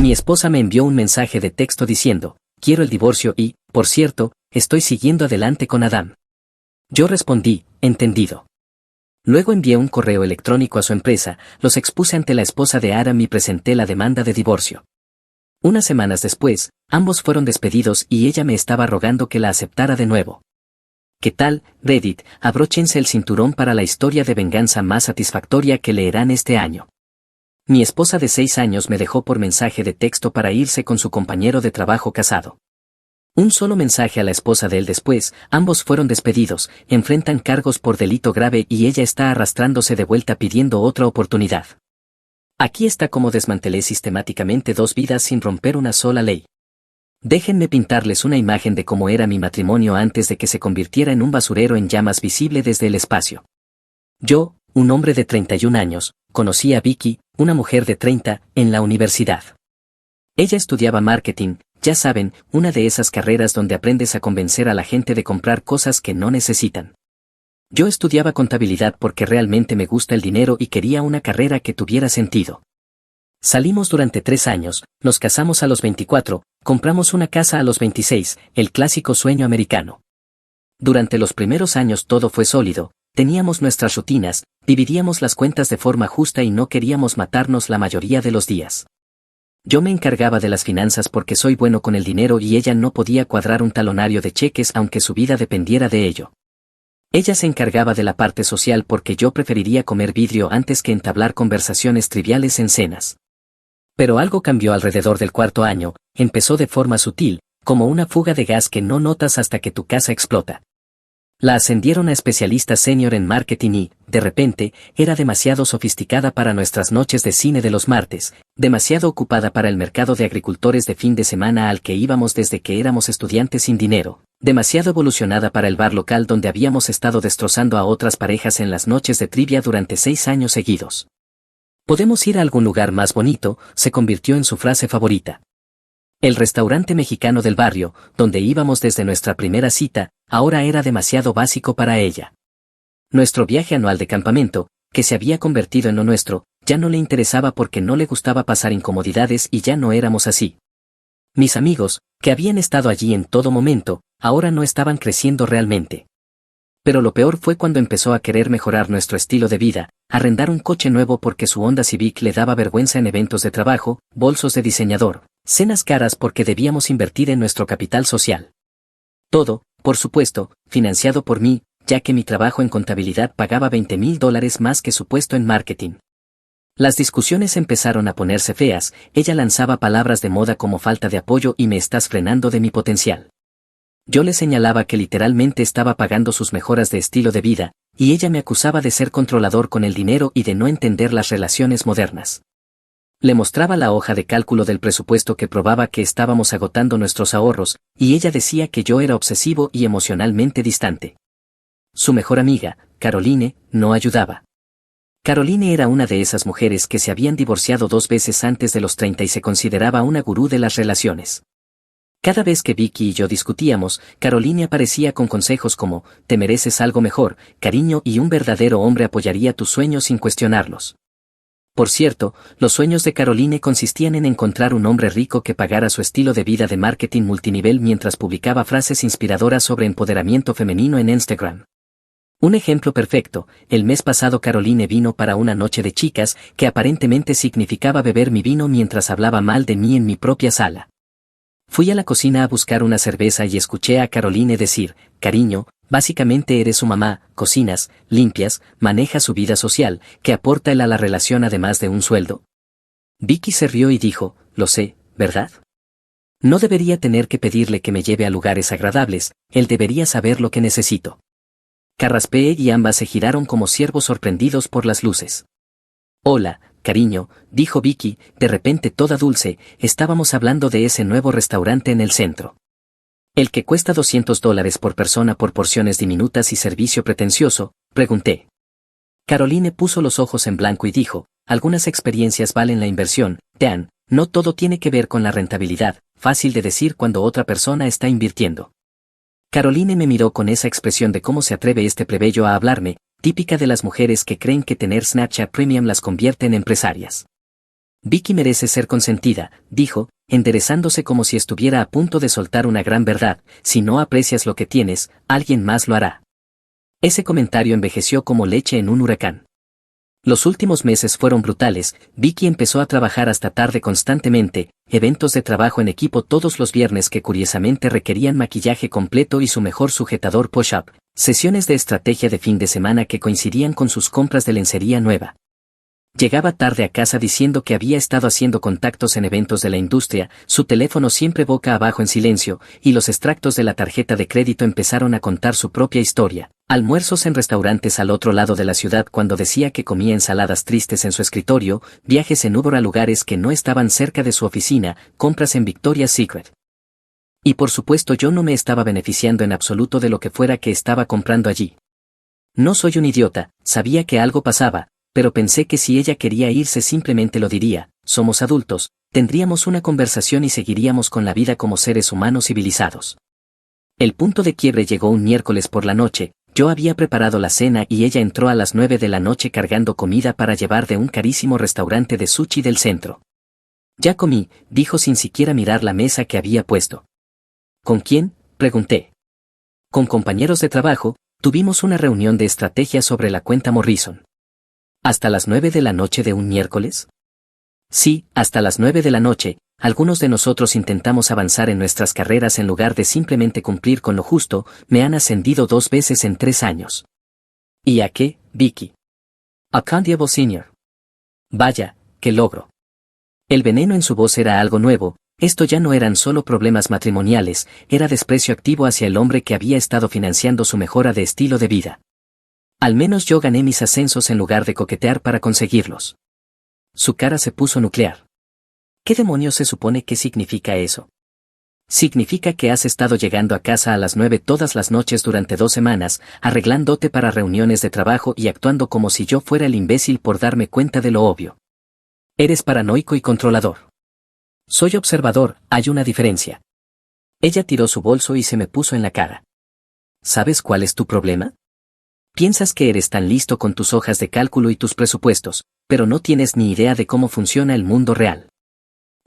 Mi esposa me envió un mensaje de texto diciendo, quiero el divorcio y, por cierto, estoy siguiendo adelante con Adam. Yo respondí, entendido. Luego envié un correo electrónico a su empresa, los expuse ante la esposa de Adam y presenté la demanda de divorcio. Unas semanas después, ambos fueron despedidos y ella me estaba rogando que la aceptara de nuevo. ¿Qué tal, Reddit? Abróchense el cinturón para la historia de venganza más satisfactoria que leerán este año. Mi esposa de 6 años me dejó por mensaje de texto para irse con su compañero de trabajo casado. Un solo mensaje a la esposa de él después, ambos fueron despedidos, enfrentan cargos por delito grave y ella está arrastrándose de vuelta pidiendo otra oportunidad. Aquí está cómo desmantelé sistemáticamente 2 vidas sin romper una sola ley. Déjenme pintarles una imagen de cómo era mi matrimonio antes de que se convirtiera en un basurero en llamas visible desde el espacio. Yo, un hombre de 31 años, conocí a Vicky, una mujer de 30, en la universidad. Ella estudiaba marketing, ya saben, una de esas carreras donde aprendes a convencer a la gente de comprar cosas que no necesitan. Yo estudiaba contabilidad porque realmente me gusta el dinero y quería una carrera que tuviera sentido. Salimos durante 3 años, nos casamos a los 24, compramos una casa a los 26, el clásico sueño americano. Durante los primeros años todo fue sólido, teníamos nuestras rutinas, dividíamos las cuentas de forma justa y no queríamos matarnos la mayoría de los días. Yo me encargaba de las finanzas porque soy bueno con el dinero y ella no podía cuadrar un talonario de cheques aunque su vida dependiera de ello. Ella se encargaba de la parte social porque yo preferiría comer vidrio antes que entablar conversaciones triviales en cenas. Pero algo cambió alrededor del 4.º año, empezó de forma sutil, como una fuga de gas que no notas hasta que tu casa explota. La ascendieron a especialista senior en marketing y, de repente, era demasiado sofisticada para nuestras noches de cine de los martes, demasiado ocupada para el mercado de agricultores de fin de semana al que íbamos desde que éramos estudiantes sin dinero, demasiado evolucionada para el bar local donde habíamos estado destrozando a otras parejas en las noches de trivia durante 6 años seguidos. ¿Podemos ir a algún lugar más bonito?, se convirtió en su frase favorita. El restaurante mexicano del barrio, donde íbamos desde nuestra primera cita, ahora era demasiado básico para ella. Nuestro viaje anual de campamento, que se había convertido en lo nuestro, ya no le interesaba porque no le gustaba pasar incomodidades y ya no éramos así. Mis amigos, que habían estado allí en todo momento, ahora no estaban creciendo realmente. Pero lo peor fue cuando empezó a querer mejorar nuestro estilo de vida, arrendar un coche nuevo porque su Honda Civic le daba vergüenza en eventos de trabajo, bolsos de diseñador, cenas caras porque debíamos invertir en nuestro capital social. Todo, por supuesto, financiado por mí, ya que mi trabajo en contabilidad pagaba $20,000 más que su puesto en marketing. Las discusiones empezaron a ponerse feas, ella lanzaba palabras de moda como falta de apoyo y me estás frenando de mi potencial. Yo le señalaba que literalmente estaba pagando sus mejoras de estilo de vida, y ella me acusaba de ser controlador con el dinero y de no entender las relaciones modernas. Le mostraba la hoja de cálculo del presupuesto que probaba que estábamos agotando nuestros ahorros, y ella decía que yo era obsesivo y emocionalmente distante. Su mejor amiga, Caroline, no ayudaba. Caroline era una de esas mujeres que se habían divorciado 2 veces antes de los 30 y se consideraba una gurú de las relaciones. Cada vez que Vicky y yo discutíamos, Caroline aparecía con consejos como, te mereces algo mejor, cariño, y un verdadero hombre apoyaría tus sueños sin cuestionarlos. Por cierto, los sueños de Caroline consistían en encontrar un hombre rico que pagara su estilo de vida de marketing multinivel mientras publicaba frases inspiradoras sobre empoderamiento femenino en Instagram. Un ejemplo perfecto, el mes pasado Caroline vino para una noche de chicas que aparentemente significaba beber mi vino mientras hablaba mal de mí en mi propia sala. Fui a la cocina a buscar una cerveza y escuché a Caroline decir, cariño, básicamente eres su mamá, cocinas, limpias, manejas su vida social, ¿qué aporta él a la relación además de un sueldo? Vicky se rió y dijo, lo sé, ¿verdad? No debería tener que pedirle que me lleve a lugares agradables, él debería saber lo que necesito. Carraspeé y ambas se giraron como ciervos sorprendidos por las luces. Hola, cariño, dijo Vicky, de repente toda dulce, estábamos hablando de ese nuevo restaurante en el centro. ¿El que cuesta $200 por persona por porciones diminutas y servicio pretencioso?, pregunté. Caroline puso los ojos en blanco y dijo, algunas experiencias valen la inversión, Dan, no todo tiene que ver con la rentabilidad, fácil de decir cuando otra persona está invirtiendo. Caroline me miró con esa expresión de cómo se atreve este plebeyo a hablarme, típica de las mujeres que creen que tener Snapchat Premium las convierte en empresarias. Vicky merece ser consentida, dijo, enderezándose como si estuviera a punto de soltar una gran verdad. Si no aprecias lo que tienes, alguien más lo hará. Ese comentario envejeció como leche en un huracán. Los últimos meses fueron brutales. Vicky empezó a trabajar hasta tarde constantemente, eventos de trabajo en equipo todos los viernes que curiosamente requerían maquillaje completo y su mejor sujetador push-up, sesiones de estrategia de fin de semana que coincidían con sus compras de lencería nueva. Llegaba tarde a casa diciendo que había estado haciendo contactos en eventos de la industria, su teléfono siempre boca abajo en silencio, y los extractos de la tarjeta de crédito empezaron a contar su propia historia. Almuerzos en restaurantes al otro lado de la ciudad cuando decía que comía ensaladas tristes en su escritorio, viajes en Uber a lugares que no estaban cerca de su oficina, compras en Victoria's Secret. Y por supuesto yo no me estaba beneficiando en absoluto de lo que fuera que estaba comprando allí. No soy un idiota, sabía que algo pasaba, pero pensé que si ella quería irse simplemente lo diría, somos adultos, tendríamos una conversación y seguiríamos con la vida como seres humanos civilizados. El punto de quiebre llegó un miércoles por la noche, yo había preparado la cena y ella entró a las 9 de la noche cargando comida para llevar de un carísimo restaurante de sushi del centro. Ya comí, dijo sin siquiera mirar la mesa que había puesto. ¿Con quién?, pregunté. Con compañeros de trabajo, tuvimos una reunión de estrategia sobre la cuenta Morrison. ¿Hasta las 9 de la noche de un miércoles? Sí, hasta las 9 de la noche, algunos de nosotros intentamos avanzar en nuestras carreras en lugar de simplemente cumplir con lo justo. Me han ascendido 2 veces en 3 años. ¿Y a qué, Vicky? A Constable Senior. Vaya, qué logro. El veneno en su voz era algo nuevo, esto ya no eran solo problemas matrimoniales, era desprecio activo hacia el hombre que había estado financiando su mejora de estilo de vida. Al menos yo gané mis ascensos en lugar de coquetear para conseguirlos. Su cara se puso nuclear. ¿Qué demonios se supone que significa eso? Significa que has estado llegando a casa a las 9 todas las noches durante 2 semanas, arreglándote para reuniones de trabajo y actuando como si yo fuera el imbécil por darme cuenta de lo obvio. Eres paranoico y controlador. Soy observador, hay una diferencia. Ella tiró su bolso y se me puso en la cara. ¿Sabes cuál es tu problema? Piensas que eres tan listo con tus hojas de cálculo y tus presupuestos, pero no tienes ni idea de cómo funciona el mundo real.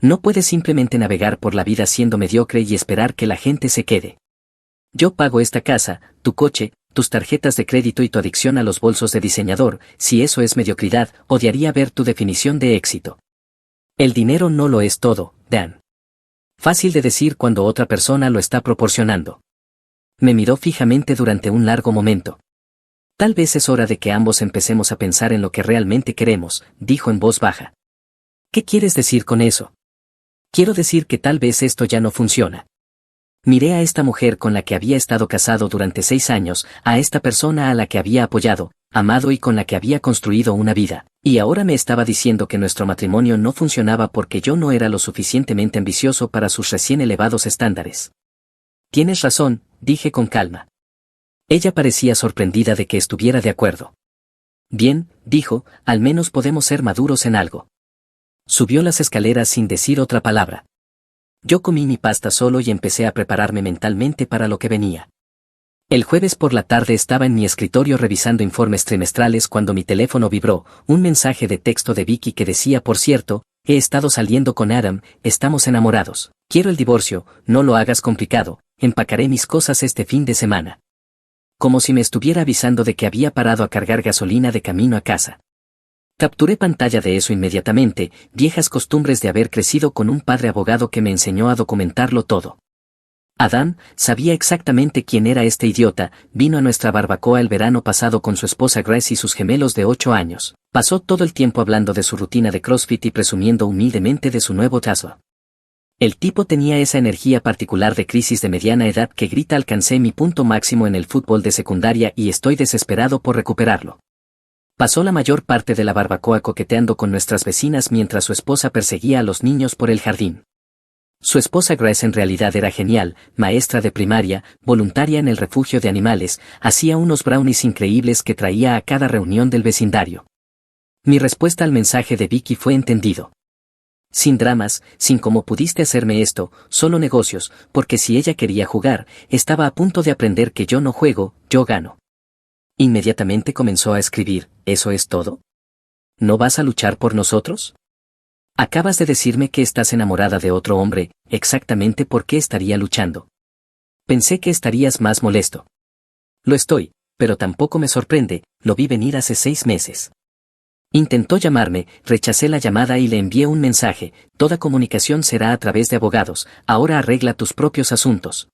No puedes simplemente navegar por la vida siendo mediocre y esperar que la gente se quede. Yo pago esta casa, tu coche, tus tarjetas de crédito y tu adicción a los bolsos de diseñador. Si eso es mediocridad, odiaría ver tu definición de éxito. El dinero no lo es todo, Dan. Fácil de decir cuando otra persona lo está proporcionando. Me miró fijamente durante un largo momento. Tal vez es hora de que ambos empecemos a pensar en lo que realmente queremos, dijo en voz baja. ¿Qué quieres decir con eso? Quiero decir que tal vez esto ya no funciona. Miré a esta mujer con la que había estado casado durante 6 años, a esta persona a la que había apoyado, amado y con la que había construido una vida, y ahora me estaba diciendo que nuestro matrimonio no funcionaba porque yo no era lo suficientemente ambicioso para sus recién elevados estándares. Tienes razón, dije con calma. Ella parecía sorprendida de que estuviera de acuerdo. Bien, dijo, al menos podemos ser maduros en algo. Subió las escaleras sin decir otra palabra. Yo comí mi pasta solo y empecé a prepararme mentalmente para lo que venía. El jueves por la tarde estaba en mi escritorio revisando informes trimestrales cuando mi teléfono vibró, un mensaje de texto de Vicky que decía: por cierto, he estado saliendo con Adam, estamos enamorados, quiero el divorcio, no lo hagas complicado, empacaré mis cosas este fin de semana. Como si me estuviera avisando de que había parado a cargar gasolina de camino a casa. Capturé pantalla de eso inmediatamente, viejas costumbres de haber crecido con un padre abogado que me enseñó a documentarlo todo. Adam sabía exactamente quién era este idiota, vino a nuestra barbacoa el verano pasado con su esposa Grace y sus gemelos de 8 años, pasó todo el tiempo hablando de su rutina de CrossFit y presumiendo humildemente de su nuevo tazo. El tipo tenía esa energía particular de crisis de mediana edad que grita: alcancé mi punto máximo en el fútbol de secundaria y estoy desesperado por recuperarlo. Pasó la mayor parte de la barbacoa coqueteando con nuestras vecinas mientras su esposa perseguía a los niños por el jardín. Su esposa Grace en realidad era genial, maestra de primaria, voluntaria en el refugio de animales, hacía unos brownies increíbles que traía a cada reunión del vecindario. Mi respuesta al mensaje de Vicky fue: entendido. Sin dramas, sin cómo pudiste hacerme esto, solo negocios, porque si ella quería jugar, estaba a punto de aprender que yo no juego, yo gano. Inmediatamente comenzó a escribir: ¿eso es todo? ¿No vas a luchar por nosotros? Acabas de decirme que estás enamorada de otro hombre, exactamente por qué estaría luchando. Pensé que estarías más molesto. Lo estoy, pero tampoco me sorprende, lo vi venir hace 6 meses. Intentó llamarme, rechacé la llamada y le envié un mensaje, toda comunicación será a través de abogados, ahora arregla tus propios asuntos.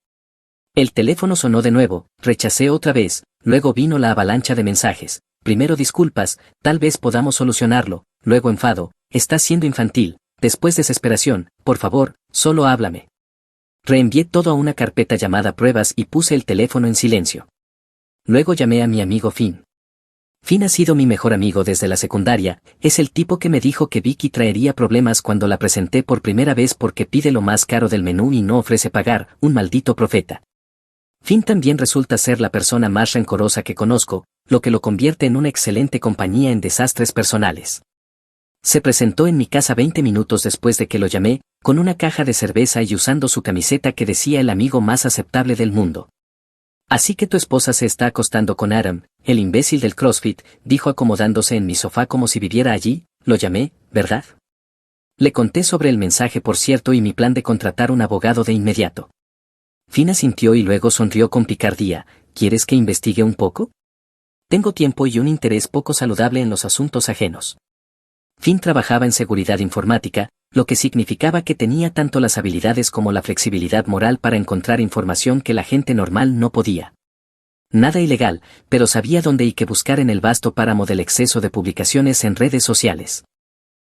El teléfono sonó de nuevo, rechacé otra vez, luego vino la avalancha de mensajes, primero disculpas, tal vez podamos solucionarlo, luego enfado, estás siendo infantil, después desesperación, por favor, solo háblame. Reenvié todo a una carpeta llamada pruebas y puse el teléfono en silencio. Luego llamé a mi amigo Finn. Finn ha sido mi mejor amigo desde la secundaria, es el tipo que me dijo que Vicky traería problemas cuando la presenté por primera vez porque pide lo más caro del menú y no ofrece pagar, un maldito profeta. Finn también resulta ser la persona más rencorosa que conozco, lo que lo convierte en una excelente compañía en desastres personales. Se presentó en mi casa 20 minutos después de que lo llamé, con una caja de cerveza y usando su camiseta que decía el amigo más aceptable del mundo. Así que tu esposa se está acostando con Adam, el imbécil del CrossFit, dijo acomodándose en mi sofá como si viviera allí, lo llamé, ¿verdad? Le conté sobre el mensaje por cierto y mi plan de contratar un abogado de inmediato. Finn asintió y luego sonrió con picardía, ¿quieres que investigue un poco? Tengo tiempo y un interés poco saludable en los asuntos ajenos. Finn trabajaba en seguridad informática, lo que significaba que tenía tanto las habilidades como la flexibilidad moral para encontrar información que la gente normal no podía. Nada ilegal, pero sabía dónde y qué buscar en el vasto páramo del exceso de publicaciones en redes sociales.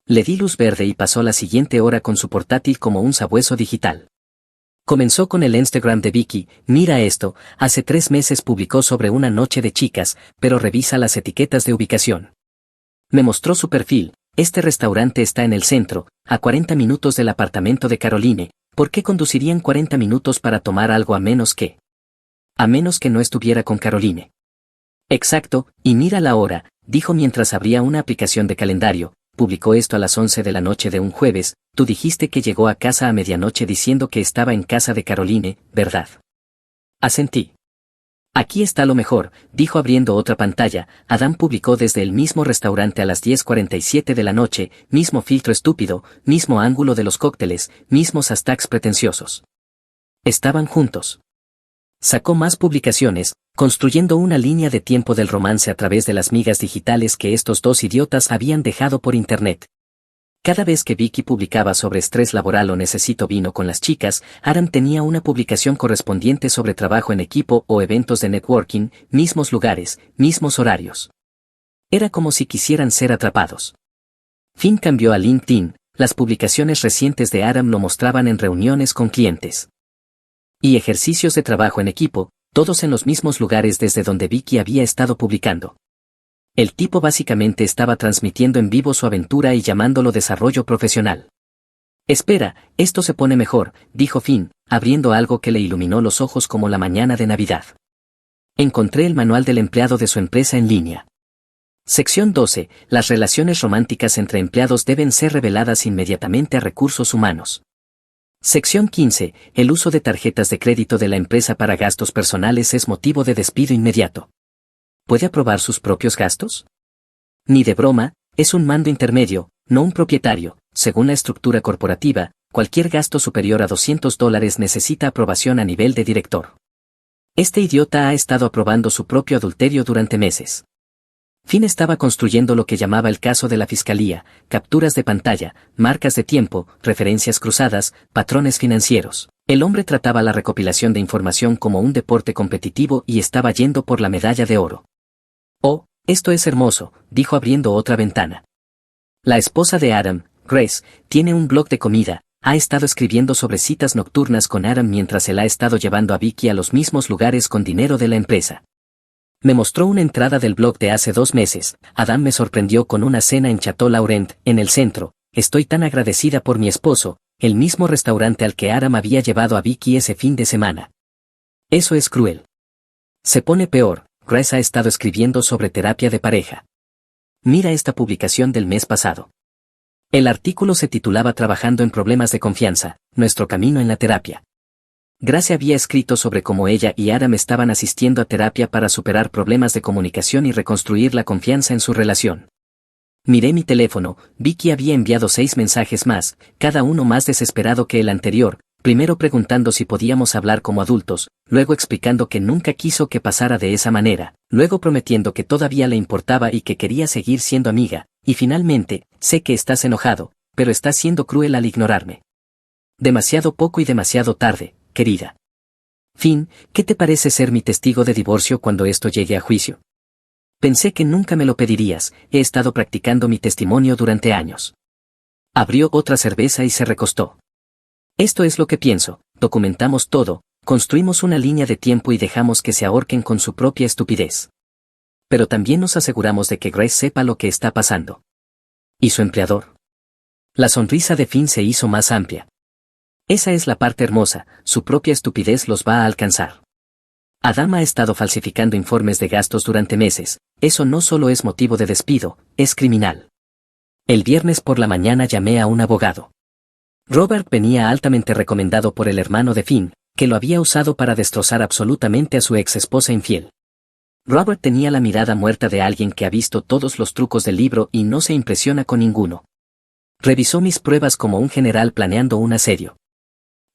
Le di luz verde y pasó la siguiente hora con su portátil como un sabueso digital. Comenzó con el Instagram de Vicky, mira esto, hace 3 meses publicó sobre una noche de chicas, pero revisa las etiquetas de ubicación. Me mostró su perfil. Este restaurante está en el centro, a 40 minutos del apartamento de Caroline. ¿Por qué conducirían 40 minutos para tomar algo a menos que? A menos que no estuviera con Caroline. Exacto, y mira la hora, dijo mientras abría una aplicación de calendario, publicó esto a las 11 de la noche de un jueves, tú dijiste que llegó a casa a medianoche diciendo que estaba en casa de Caroline, ¿verdad? Asentí. Aquí está lo mejor, dijo abriendo otra pantalla, Adam publicó desde el mismo restaurante a las 10:47 de la noche, mismo filtro estúpido, mismo ángulo de los cócteles, mismos hashtags pretenciosos. Estaban juntos. Sacó más publicaciones, construyendo una línea de tiempo del romance a través de las migas digitales que estos dos idiotas habían dejado por internet. Cada vez que Vicky publicaba sobre estrés laboral o necesito vino con las chicas, Adam tenía una publicación correspondiente sobre trabajo en equipo o eventos de networking, mismos lugares, mismos horarios. Era como si quisieran ser atrapados. Finn cambió a LinkedIn, las publicaciones recientes de Adam lo mostraban en reuniones con clientes. Y ejercicios de trabajo en equipo, todos en los mismos lugares desde donde Vicky había estado publicando. El tipo básicamente estaba transmitiendo en vivo su aventura y llamándolo desarrollo profesional. Espera, esto se pone mejor, dijo Finn, abriendo algo que le iluminó los ojos como la mañana de Navidad. Encontré el manual del empleado de su empresa en línea. Sección 12. Las relaciones románticas entre empleados deben ser reveladas inmediatamente a recursos humanos. Sección 15. El uso de tarjetas de crédito de la empresa para gastos personales es motivo de despido inmediato. ¿Puede aprobar sus propios gastos? Ni de broma, es un mando intermedio, no un propietario. Según la estructura corporativa, cualquier gasto superior a $200 necesita aprobación a nivel de director. Este idiota ha estado aprobando su propio adulterio durante meses. Finn estaba construyendo lo que llamaba el caso de la fiscalía, capturas de pantalla, marcas de tiempo, referencias cruzadas, patrones financieros. El hombre trataba la recopilación de información como un deporte competitivo y estaba yendo por la medalla de oro. Oh, esto es hermoso, dijo abriendo otra ventana. La esposa de Adam, Grace, tiene un blog de comida, ha estado escribiendo sobre citas nocturnas con Adam mientras él ha estado llevando a Vicky a los mismos lugares con dinero de la empresa. Me mostró una entrada del blog de hace 2 meses, Adam me sorprendió con una cena en Chateau Laurent, en el centro, estoy tan agradecida por mi esposo, el mismo restaurante al que Adam había llevado a Vicky ese fin de semana. Eso es cruel. Se pone peor. Grace ha estado escribiendo sobre terapia de pareja. Mira esta publicación del mes pasado. El artículo se titulaba Trabajando en problemas de confianza, nuestro camino en la terapia. Grace había escrito sobre cómo ella y Adam estaban asistiendo a terapia para superar problemas de comunicación y reconstruir la confianza en su relación. Miré mi teléfono, vi que había enviado 6 mensajes más, cada uno más desesperado que el anterior, primero preguntando si podíamos hablar como adultos, luego explicando que nunca quiso que pasara de esa manera, luego prometiendo que todavía le importaba y que quería seguir siendo amiga, y finalmente, sé que estás enojado, pero estás siendo cruel al ignorarme. Demasiado poco y demasiado tarde, querida. Fin, ¿qué te parece ser mi testigo de divorcio cuando esto llegue a juicio? Pensé que nunca me lo pedirías, he estado practicando mi testimonio durante años. Abrió otra cerveza y se recostó. Esto es lo que pienso, documentamos todo, construimos una línea de tiempo y dejamos que se ahorquen con su propia estupidez. Pero también nos aseguramos de que Grace sepa lo que está pasando. ¿Y su empleador? La sonrisa de Finn se hizo más amplia. Esa es la parte hermosa, su propia estupidez los va a alcanzar. Adam ha estado falsificando informes de gastos durante meses, eso no solo es motivo de despido, es criminal. El viernes por la mañana llamé a un abogado. Robert venía altamente recomendado por el hermano de Finn, que lo había usado para destrozar absolutamente a su ex esposa infiel. Robert tenía la mirada muerta de alguien que ha visto todos los trucos del libro y no se impresiona con ninguno. Revisó mis pruebas como un general planeando un asedio.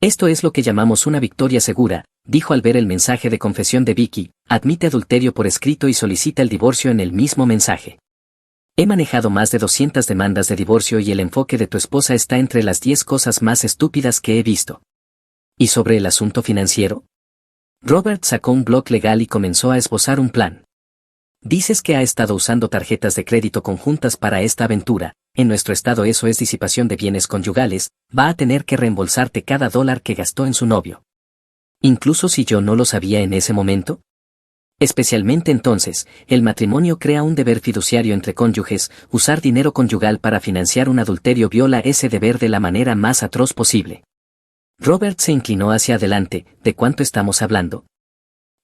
Esto es lo que llamamos una victoria segura, dijo al ver el mensaje de confesión de Vicky, admite adulterio por escrito y solicita el divorcio en el mismo mensaje. He manejado más de 200 demandas de divorcio y el enfoque de tu esposa está entre las 10 cosas más estúpidas que he visto. ¿Y sobre el asunto financiero? Robert sacó un blog legal y comenzó a esbozar un plan. Dices que ha estado usando tarjetas de crédito conjuntas para esta aventura, en nuestro estado eso es disipación de bienes conyugales, va a tener que reembolsarte cada dólar que gastó en su novio. Incluso si yo no lo sabía en ese momento. Especialmente entonces, el matrimonio crea un deber fiduciario entre cónyuges, usar dinero conyugal para financiar un adulterio viola ese deber de la manera más atroz posible. Robert se inclinó hacia adelante, ¿de cuánto estamos hablando?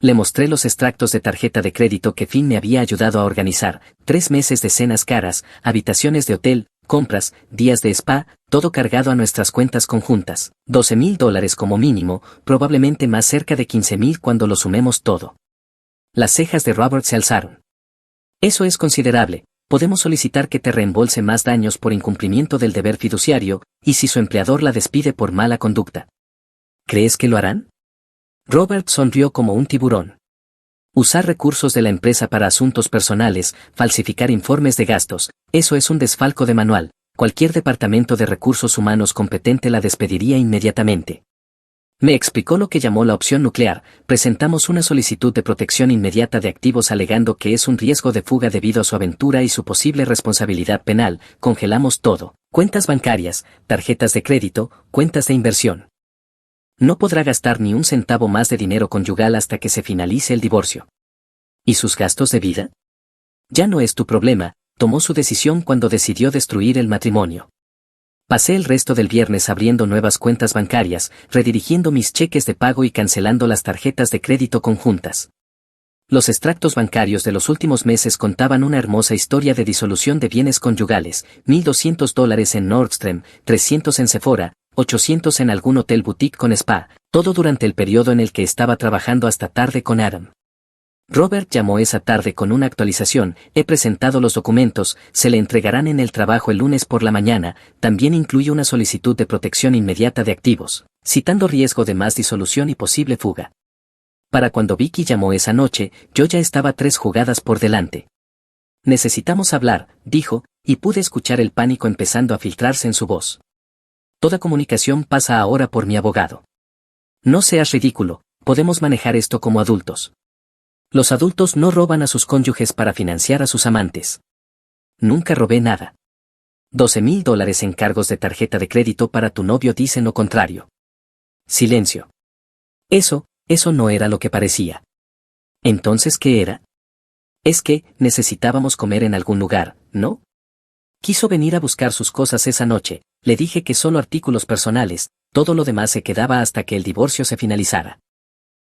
Le mostré los extractos de tarjeta de crédito que Finn me había ayudado a organizar, 3 meses de cenas caras, habitaciones de hotel, compras, días de spa, todo cargado a nuestras cuentas conjuntas, $12,000 como mínimo, probablemente más cerca de 15,000 cuando lo sumemos todo. Las cejas de Robert se alzaron. Eso es considerable, podemos solicitar que te reembolse más daños por incumplimiento del deber fiduciario, y si su empleador la despide por mala conducta. ¿Crees que lo harán? Robert sonrió como un tiburón. Usar recursos de la empresa para asuntos personales, falsificar informes de gastos, eso es un desfalco de manual, cualquier departamento de recursos humanos competente la despediría inmediatamente. Me explicó lo que llamó la opción nuclear, presentamos una solicitud de protección inmediata de activos alegando que es un riesgo de fuga debido a su aventura y su posible responsabilidad penal, congelamos todo, cuentas bancarias, tarjetas de crédito, cuentas de inversión. No podrá gastar ni un centavo más de dinero conyugal hasta que se finalice el divorcio. ¿Y sus gastos de vida? Ya no es tu problema, tomó su decisión cuando decidió destruir el matrimonio. Pasé el resto del viernes abriendo nuevas cuentas bancarias, redirigiendo mis cheques de pago y cancelando las tarjetas de crédito conjuntas. Los extractos bancarios de los últimos meses contaban una hermosa historia de disolución de bienes conyugales, $1,200 en Nordstrom, 300 en Sephora, 800 en algún hotel boutique con spa, todo durante el periodo en el que estaba trabajando hasta tarde con Adam. Robert llamó esa tarde con una actualización, he presentado los documentos, se le entregarán en el trabajo el lunes por la mañana, también incluye una solicitud de protección inmediata de activos, citando riesgo de más disolución y posible fuga. Para cuando Vicky llamó esa noche, yo ya estaba 3 jugadas por delante. Necesitamos hablar, dijo, y pude escuchar el pánico empezando a filtrarse en su voz. Toda comunicación pasa ahora por mi abogado. No seas ridículo, podemos manejar esto como adultos. Los adultos no roban a sus cónyuges para financiar a sus amantes. Nunca robé nada. $12,000 en cargos de tarjeta de crédito para tu novio dicen lo contrario. Silencio. Eso no era lo que parecía. ¿Entonces qué era? Es que necesitábamos comer en algún lugar, ¿no? Quiso venir a buscar sus cosas esa noche, le dije que solo artículos personales, todo lo demás se quedaba hasta que el divorcio se finalizara.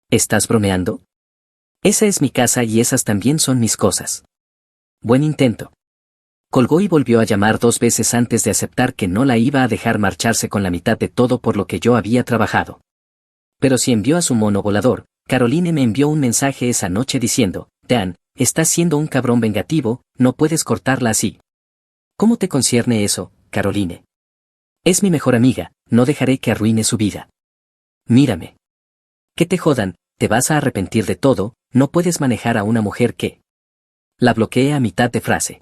¿Estás bromeando? Esa es mi casa y esas también son mis cosas. Buen intento. Colgó y volvió a llamar 2 veces antes de aceptar que no la iba a dejar marcharse con la mitad de todo por lo que yo había trabajado. Pero si envió a su mono volador, Caroline me envió un mensaje esa noche diciendo, Dan, estás siendo un cabrón vengativo, no puedes cortarla así. ¿Cómo te concierne eso, Caroline? Es mi mejor amiga, no dejaré que arruine su vida. Mírame. Que te jodan, te vas a arrepentir de todo, no puedes manejar a una mujer que... La bloqueé a mitad de frase.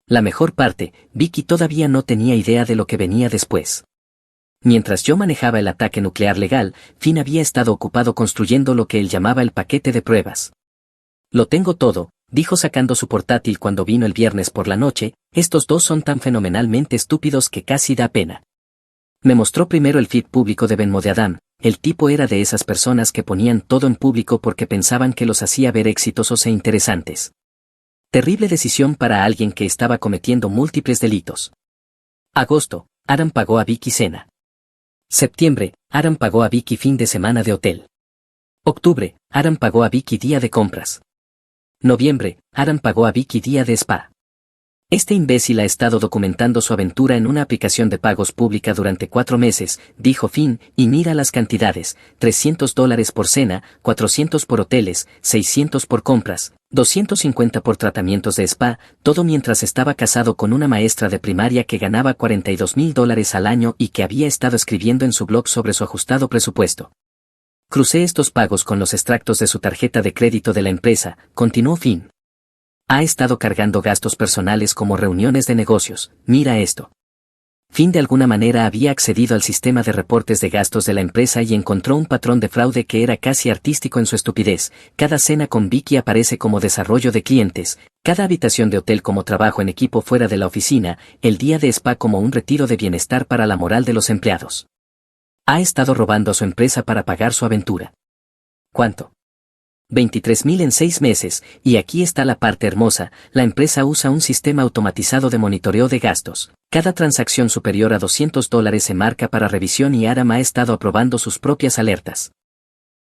La mejor parte, Vicky todavía no tenía idea de lo que venía después. Mientras yo manejaba el ataque nuclear legal, Finn había estado ocupado construyendo lo que él llamaba el paquete de pruebas. Lo tengo todo, dijo sacando su portátil cuando vino el viernes por la noche, estos dos son tan fenomenalmente estúpidos que casi da pena. Me mostró primero el feed público de Venmo de Adam, el tipo era de esas personas que ponían todo en público porque pensaban que los hacía ver exitosos e interesantes. Terrible decisión para alguien que estaba cometiendo múltiples delitos. Agosto, Adam pagó a Vicky cena. Septiembre, Adam pagó a Vicky fin de semana de hotel. Octubre, Adam pagó a Vicky día de compras. Noviembre, Adam pagó a Vicky día de spa. Este imbécil ha estado documentando su aventura en una aplicación de pagos pública durante 4 meses, dijo Finn, y mira las cantidades, $300 por cena, 400 por hoteles, 600 por compras, 250 por tratamientos de spa, todo mientras estaba casado con una maestra de primaria que ganaba $42,000 al año y que había estado escribiendo en su blog sobre su ajustado presupuesto. Crucé estos pagos con los extractos de su tarjeta de crédito de la empresa, continuó Finn. Ha estado cargando gastos personales como reuniones de negocios, mira esto. Finn de alguna manera había accedido al sistema de reportes de gastos de la empresa y encontró un patrón de fraude que era casi artístico en su estupidez. Cada cena con Vicky aparece como desarrollo de clientes, cada habitación de hotel como trabajo en equipo fuera de la oficina, el día de spa como un retiro de bienestar para la moral de los empleados. Ha estado robando a su empresa para pagar su aventura. ¿Cuánto? 23,000 en 6 meses, y aquí está la parte hermosa, la empresa usa un sistema automatizado de monitoreo de gastos. Cada transacción superior a $200 se marca para revisión y Adam ha estado aprobando sus propias alertas.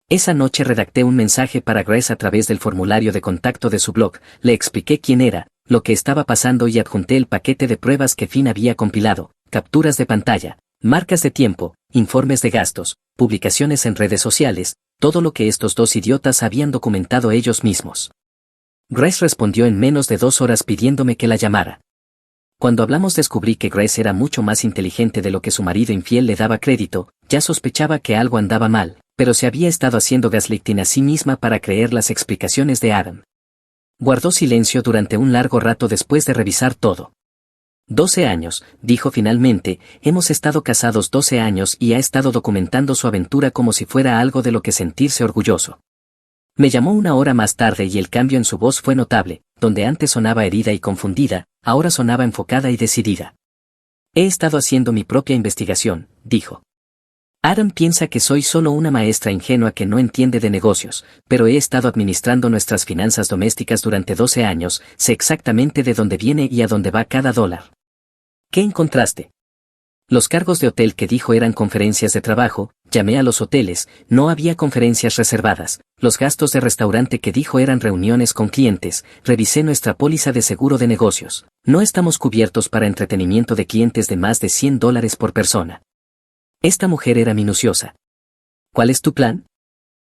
Esa noche redacté un mensaje para Grace a través del formulario de contacto de su blog, le expliqué quién era, lo que estaba pasando y adjunté el paquete de pruebas que Finn había compilado, capturas de pantalla, marcas de tiempo, informes de gastos, publicaciones en redes sociales, todo lo que estos dos idiotas habían documentado ellos mismos. Grace respondió en menos de 2 horas pidiéndome que la llamara. Cuando hablamos descubrí que Grace era mucho más inteligente de lo que su marido infiel le daba crédito, ya sospechaba que algo andaba mal, pero se había estado haciendo gaslighting a sí misma para creer las explicaciones de Adam. Guardó silencio durante un largo rato después de revisar todo. 12 años, dijo finalmente, hemos estado casados 12 años y ha estado documentando su aventura como si fuera algo de lo que sentirse orgulloso. Me llamó 1 hora más tarde y el cambio en su voz fue notable, donde antes sonaba herida y confundida, ahora sonaba enfocada y decidida. He estado haciendo mi propia investigación, dijo. Adam piensa que soy solo una maestra ingenua que no entiende de negocios, pero he estado administrando nuestras finanzas domésticas durante 12 años, sé exactamente de dónde viene y a dónde va cada dólar. ¿Qué encontraste? Los cargos de hotel que dijo eran conferencias de trabajo, llamé a los hoteles, no había conferencias reservadas, los gastos de restaurante que dijo eran reuniones con clientes, revisé nuestra póliza de seguro de negocios, no estamos cubiertos para entretenimiento de clientes de más de $100 por persona. Esta mujer era minuciosa. ¿Cuál es tu plan?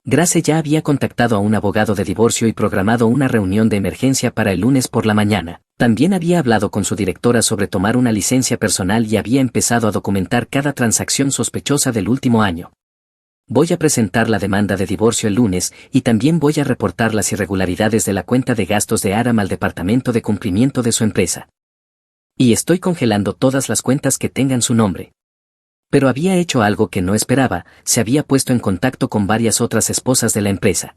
Grace ya había contactado a un abogado de divorcio y programado una reunión de emergencia para el lunes por la mañana. También había hablado con su directora sobre tomar una licencia personal y había empezado a documentar cada transacción sospechosa del último año. Voy a presentar la demanda de divorcio el lunes y también voy a reportar las irregularidades de la cuenta de gastos de Adam al departamento de cumplimiento de su empresa. Y estoy congelando todas las cuentas que tengan su nombre. Pero había hecho algo que no esperaba, se había puesto en contacto con varias otras esposas de la empresa.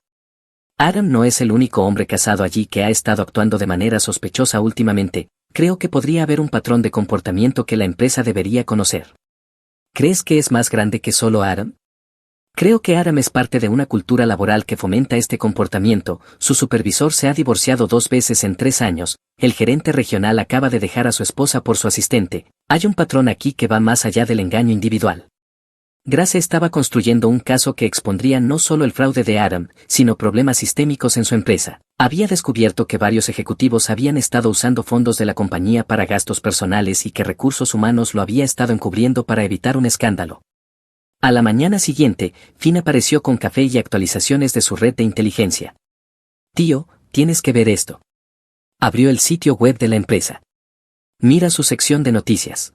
Adam no es el único hombre casado allí que ha estado actuando de manera sospechosa últimamente, creo que podría haber un patrón de comportamiento que la empresa debería conocer. ¿Crees que es más grande que solo Adam? Creo que Adam es parte de una cultura laboral que fomenta este comportamiento, su supervisor se ha divorciado 2 veces en 3 años, el gerente regional acaba de dejar a su esposa por su asistente, hay un patrón aquí que va más allá del engaño individual. Grace estaba construyendo un caso que expondría no solo el fraude de Adam, sino problemas sistémicos en su empresa. Había descubierto que varios ejecutivos habían estado usando fondos de la compañía para gastos personales y que Recursos Humanos lo había estado encubriendo para evitar un escándalo. A la mañana siguiente, Finn apareció con café y actualizaciones de su red de inteligencia. Tío, tienes que ver esto. Abrió el sitio web de la empresa. Mira su sección de noticias.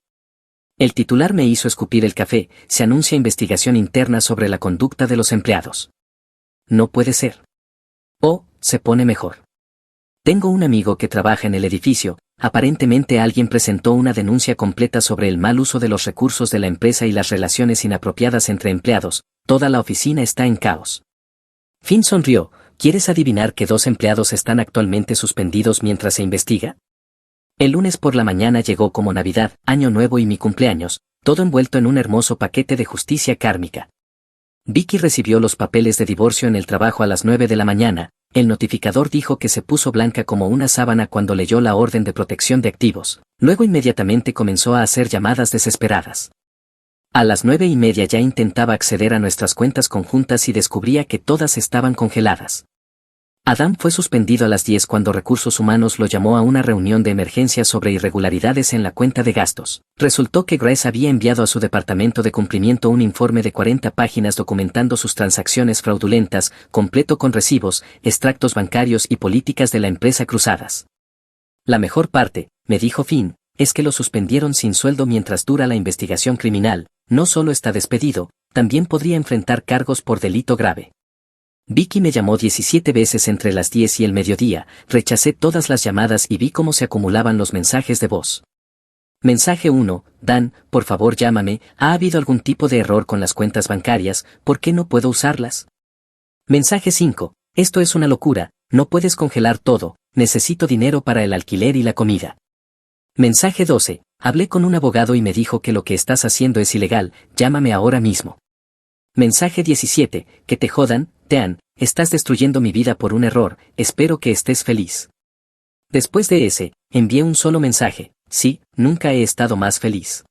El titular me hizo escupir el café, se anuncia investigación interna sobre la conducta de los empleados. No puede ser. Oh, se pone mejor. Tengo un amigo que trabaja en el edificio, aparentemente alguien presentó una denuncia completa sobre el mal uso de los recursos de la empresa y las relaciones inapropiadas entre empleados, toda la oficina está en caos. Finn sonrió, ¿quieres adivinar que 2 empleados están actualmente suspendidos mientras se investiga? El lunes por la mañana llegó como Navidad, Año Nuevo y mi cumpleaños, todo envuelto en un hermoso paquete de justicia kármica. Vicky recibió los papeles de divorcio en el trabajo a las 9 de la mañana, el notificador dijo que se puso blanca como una sábana cuando leyó la orden de protección de activos, luego inmediatamente comenzó a hacer llamadas desesperadas. A las 9:30 ya intentaba acceder a nuestras cuentas conjuntas y descubría que todas estaban congeladas. Adam fue suspendido a las 10 cuando Recursos Humanos lo llamó a una reunión de emergencia sobre irregularidades en la cuenta de gastos. Resultó que Grace había enviado a su departamento de cumplimiento un informe de 40 páginas documentando sus transacciones fraudulentas, completo con recibos, extractos bancarios y políticas de la empresa cruzadas. La mejor parte, me dijo Finn, es que lo suspendieron sin sueldo mientras dura la investigación criminal, no solo está despedido, también podría enfrentar cargos por delito grave. Vicky me llamó 17 veces entre las 10 y el mediodía, rechacé todas las llamadas y vi cómo se acumulaban los mensajes de voz. Mensaje 1, Dan, por favor llámame, ¿ha habido algún tipo de error con las cuentas bancarias? ¿Por qué no puedo usarlas? Mensaje 5, esto es una locura, no puedes congelar todo, necesito dinero para el alquiler y la comida. Mensaje 12, hablé con un abogado y me dijo que lo que estás haciendo es ilegal, llámame ahora mismo. Mensaje 17, que te jodan, Tean, estás destruyendo mi vida por un error, espero que estés feliz. Después de ese, envié un solo mensaje, sí, nunca he estado más feliz.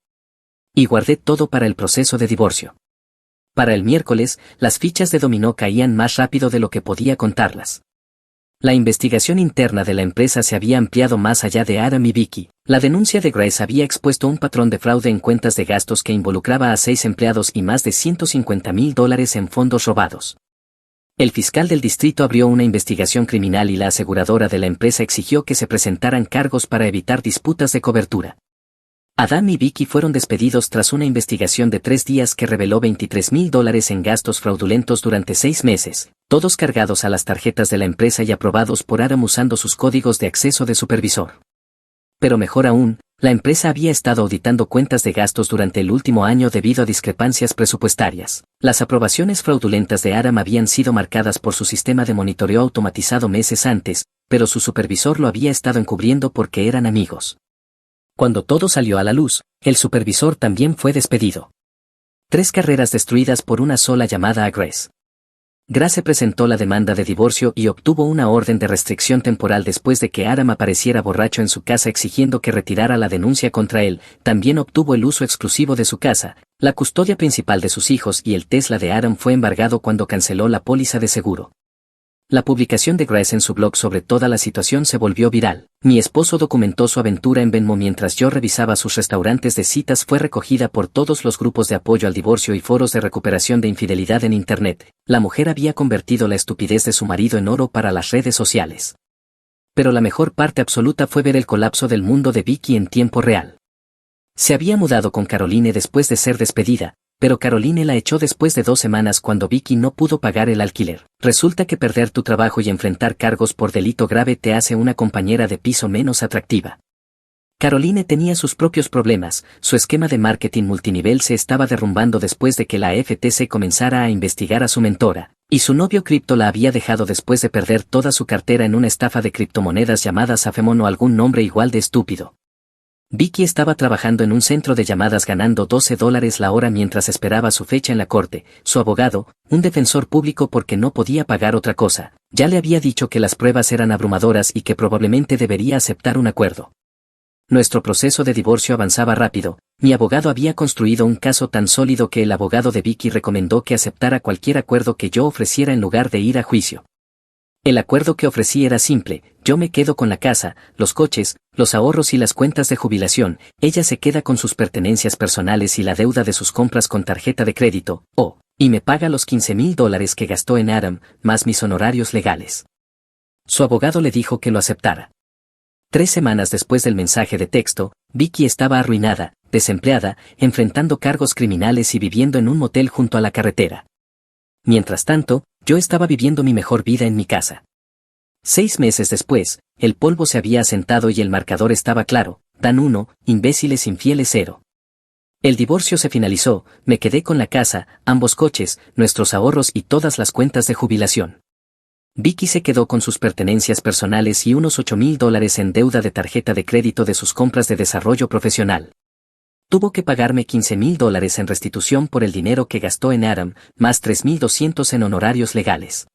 Y guardé todo para el proceso de divorcio. Para el miércoles, las fichas de dominó caían más rápido de lo que podía contarlas. La investigación interna de la empresa se había ampliado más allá de Adam y Vicky. La denuncia de Grace había expuesto un patrón de fraude en cuentas de gastos que involucraba a 6 empleados y más de $150,000 en fondos robados. El fiscal del distrito abrió una investigación criminal y la aseguradora de la empresa exigió que se presentaran cargos para evitar disputas de cobertura. Adam y Vicky fueron despedidos tras una investigación de 3 días que reveló $23,000 en gastos fraudulentos durante 6 meses, todos cargados a las tarjetas de la empresa y aprobados por Adam usando sus códigos de acceso de supervisor. Pero mejor aún, la empresa había estado auditando cuentas de gastos durante el último año debido a discrepancias presupuestarias. Las aprobaciones fraudulentas de Adam habían sido marcadas por su sistema de monitoreo automatizado meses antes, pero su supervisor lo había estado encubriendo porque eran amigos. Cuando todo salió a la luz, el supervisor también fue despedido. 3 carreras destruidas por una sola llamada a Grace. Grace presentó la demanda de divorcio y obtuvo una orden de restricción temporal después de que Adam apareciera borracho en su casa exigiendo que retirara la denuncia contra él. También obtuvo el uso exclusivo de su casa, la custodia principal de sus hijos y el Tesla de Adam fue embargado cuando canceló la póliza de seguro. La publicación de Grace en su blog sobre toda la situación se volvió viral. Mi esposo documentó su aventura en Venmo mientras yo revisaba sus restaurantes de citas. Fue recogida por todos los grupos de apoyo al divorcio y foros de recuperación de infidelidad en Internet. La mujer había convertido la estupidez de su marido en oro para las redes sociales. Pero la mejor parte absoluta fue ver el colapso del mundo de Vicky en tiempo real. Se había mudado con Caroline después de ser despedida, pero Caroline la echó después de 2 semanas cuando Vicky no pudo pagar el alquiler. Resulta que perder tu trabajo y enfrentar cargos por delito grave te hace una compañera de piso menos atractiva. Caroline tenía sus propios problemas, su esquema de marketing multinivel se estaba derrumbando después de que la FTC comenzara a investigar a su mentora, y su novio cripto la había dejado después de perder toda su cartera en una estafa de criptomonedas llamada Safemon o algún nombre igual de estúpido. Vicky estaba trabajando en un centro de llamadas ganando $12 la hora mientras esperaba su fecha en la corte. Su abogado, un defensor público porque no podía pagar otra cosa, ya le había dicho que las pruebas eran abrumadoras y que probablemente debería aceptar un acuerdo. Nuestro proceso de divorcio avanzaba rápido. Mi abogado había construido un caso tan sólido que el abogado de Vicky recomendó que aceptara cualquier acuerdo que yo ofreciera en lugar de ir a juicio. El acuerdo que ofrecí era simple, yo me quedo con la casa, los coches, los ahorros y las cuentas de jubilación, ella se queda con sus pertenencias personales y la deuda de sus compras con tarjeta de crédito, y me paga los $15,000 que gastó en Adam, más mis honorarios legales. Su abogado le dijo que lo aceptara. 3 semanas después del mensaje de texto, Vicky estaba arruinada, desempleada, enfrentando cargos criminales y viviendo en un motel junto a la carretera. Mientras tanto, yo estaba viviendo mi mejor vida en mi casa. 6 meses después, el polvo se había asentado y el marcador estaba claro: Dan 1, imbéciles infieles 0. El divorcio se finalizó, me quedé con la casa, ambos coches, nuestros ahorros y todas las cuentas de jubilación. Vicky se quedó con sus pertenencias personales y unos $8,000 en deuda de tarjeta de crédito de sus compras de desarrollo profesional. Tuvo que pagarme $15,000 en restitución por el dinero que gastó en Adam, más $3,200 en honorarios legales.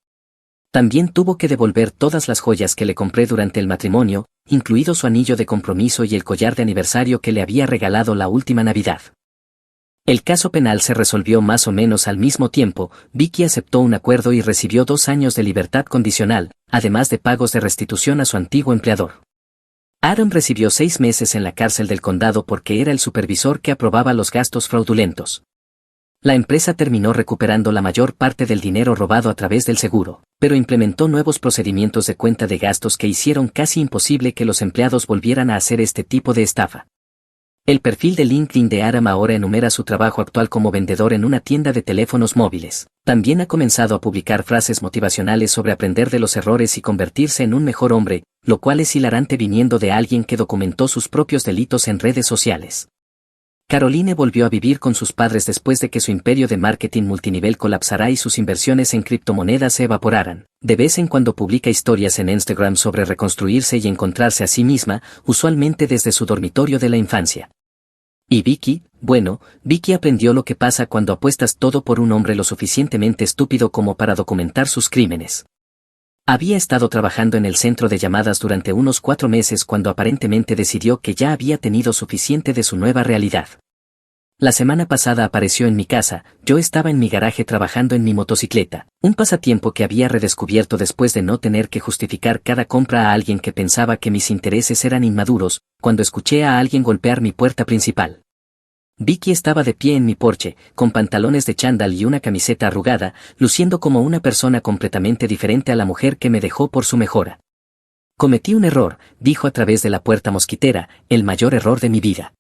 También tuvo que devolver todas las joyas que le compré durante el matrimonio, incluido su anillo de compromiso y el collar de aniversario que le había regalado la última Navidad. El caso penal se resolvió más o menos al mismo tiempo. Vicky aceptó un acuerdo y recibió 2 años de libertad condicional, además de pagos de restitución a su antiguo empleador. Adam recibió 6 meses en la cárcel del condado porque era el supervisor que aprobaba los gastos fraudulentos. La empresa terminó recuperando la mayor parte del dinero robado a través del seguro, pero implementó nuevos procedimientos de cuenta de gastos que hicieron casi imposible que los empleados volvieran a hacer este tipo de estafa. El perfil de LinkedIn de Adam ahora enumera su trabajo actual como vendedor en una tienda de teléfonos móviles. También ha comenzado a publicar frases motivacionales sobre aprender de los errores y convertirse en un mejor hombre, lo cual es hilarante viniendo de alguien que documentó sus propios delitos en redes sociales. Caroline volvió a vivir con sus padres después de que su imperio de marketing multinivel colapsara y sus inversiones en criptomonedas se evaporaran. De vez en cuando publica historias en Instagram sobre reconstruirse y encontrarse a sí misma, usualmente desde su dormitorio de la infancia. ¿Y Vicky? Bueno, Vicky aprendió lo que pasa cuando apuestas todo por un hombre lo suficientemente estúpido como para documentar sus crímenes. Había estado trabajando en el centro de llamadas durante unos 4 meses cuando aparentemente decidió que ya había tenido suficiente de su nueva realidad. La semana pasada apareció en mi casa, yo estaba en mi garaje trabajando en mi motocicleta, un pasatiempo que había redescubierto después de no tener que justificar cada compra a alguien que pensaba que mis intereses eran inmaduros, cuando escuché a alguien golpear mi puerta principal. Vicky estaba de pie en mi porche, con pantalones de chándal y una camiseta arrugada, luciendo como una persona completamente diferente a la mujer que me dejó por su mejora. Cometí un error, dijo a través de la puerta mosquitera, el mayor error de mi vida.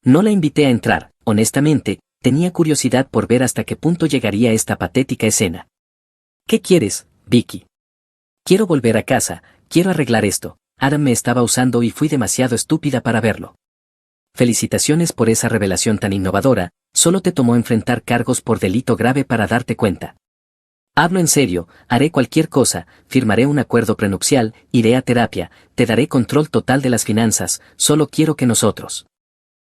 No la invité a entrar, honestamente, tenía curiosidad por ver hasta qué punto llegaría esta patética escena. ¿Qué quieres, Vicky? Quiero volver a casa, quiero arreglar esto. Adam me estaba usando y fui demasiado estúpida para verlo. Felicitaciones por esa revelación tan innovadora, solo te tomó enfrentar cargos por delito grave para darte cuenta. Hablo en serio, haré cualquier cosa, firmaré un acuerdo prenupcial, iré a terapia, te daré control total de las finanzas, solo quiero que nosotros.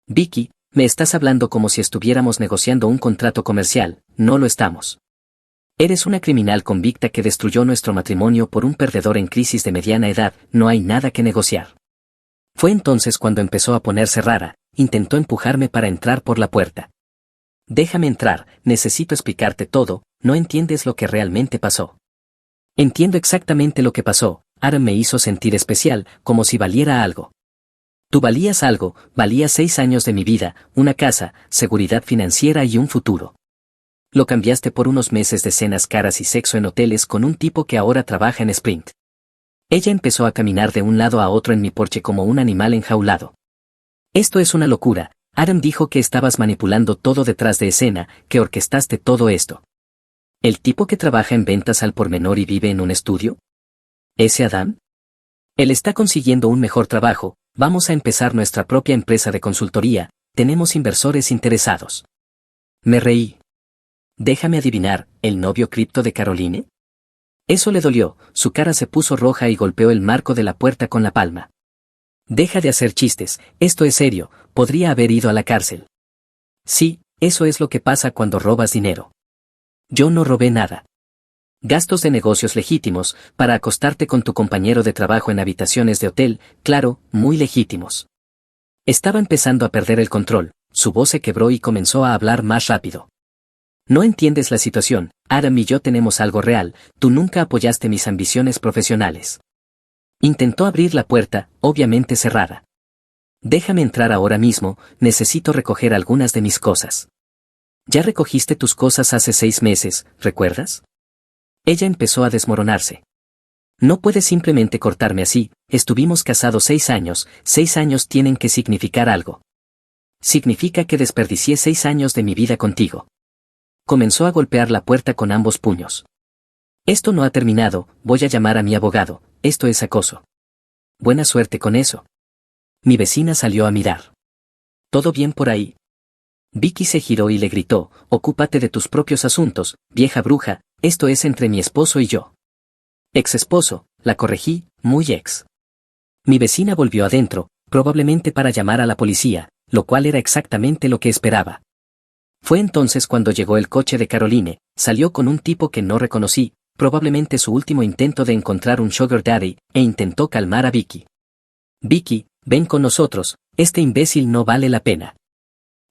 Vicky, me estás hablando como si estuviéramos negociando un contrato comercial, no lo estamos. Eres una criminal convicta que destruyó nuestro matrimonio por un perdedor en crisis de mediana edad, no hay nada que negociar. Fue entonces cuando empezó a ponerse rara, intentó empujarme para entrar por la puerta. Déjame entrar, necesito explicarte todo, no entiendes lo que realmente pasó. Entiendo exactamente lo que pasó, Adam me hizo sentir especial, como si valiera algo. Tú valías algo, valías 6 años de mi vida, una casa, seguridad financiera y un futuro. Lo cambiaste por unos meses de cenas caras y sexo en hoteles con un tipo que ahora trabaja en Sprint. Ella empezó a caminar de un lado a otro en mi porche como un animal enjaulado. Esto es una locura. Adam dijo que estabas manipulando todo detrás de escena, que orquestaste todo esto. ¿El tipo que trabaja en ventas al por menor y vive en un estudio? ¿Ese Adam? Él está consiguiendo un mejor trabajo, vamos a empezar nuestra propia empresa de consultoría, tenemos inversores interesados. Me reí. Déjame adivinar, ¿el novio cripto de Caroline? Eso le dolió, su cara se puso roja y golpeó el marco de la puerta con la palma. Deja de hacer chistes, esto es serio, podría haber ido a la cárcel. Sí, eso es lo que pasa cuando robas dinero. Yo no robé nada. Gastos de negocios legítimos, para acostarte con tu compañero de trabajo en habitaciones de hotel, claro, muy legítimos. Estaba empezando a perder el control, su voz se quebró y comenzó a hablar más rápido. No entiendes la situación, Adam y yo tenemos algo real, tú nunca apoyaste mis ambiciones profesionales. Intentó abrir la puerta, obviamente cerrada. Déjame entrar ahora mismo, necesito recoger algunas de mis cosas. Ya recogiste tus cosas hace 6 meses, ¿recuerdas? Ella empezó a desmoronarse. No puedes simplemente cortarme así, estuvimos casados 6 años, 6 años tienen que significar algo. Significa que desperdicié 6 años de mi vida contigo. Comenzó a golpear la puerta con ambos puños. Esto no ha terminado, voy a llamar a mi abogado, esto es acoso. Buena suerte con eso. Mi vecina salió a mirar. ¿Todo bien por ahí? Vicky se giró y le gritó, ocúpate de tus propios asuntos, vieja bruja, esto es entre mi esposo y yo. Ex esposo, la corregí, muy ex. Mi vecina volvió adentro, probablemente para llamar a la policía, lo cual era exactamente lo que esperaba. Fue entonces cuando llegó el coche de Caroline, salió con un tipo que no reconocí, probablemente su último intento de encontrar un sugar daddy, e intentó calmar a Vicky. Vicky, ven con nosotros, este imbécil no vale la pena.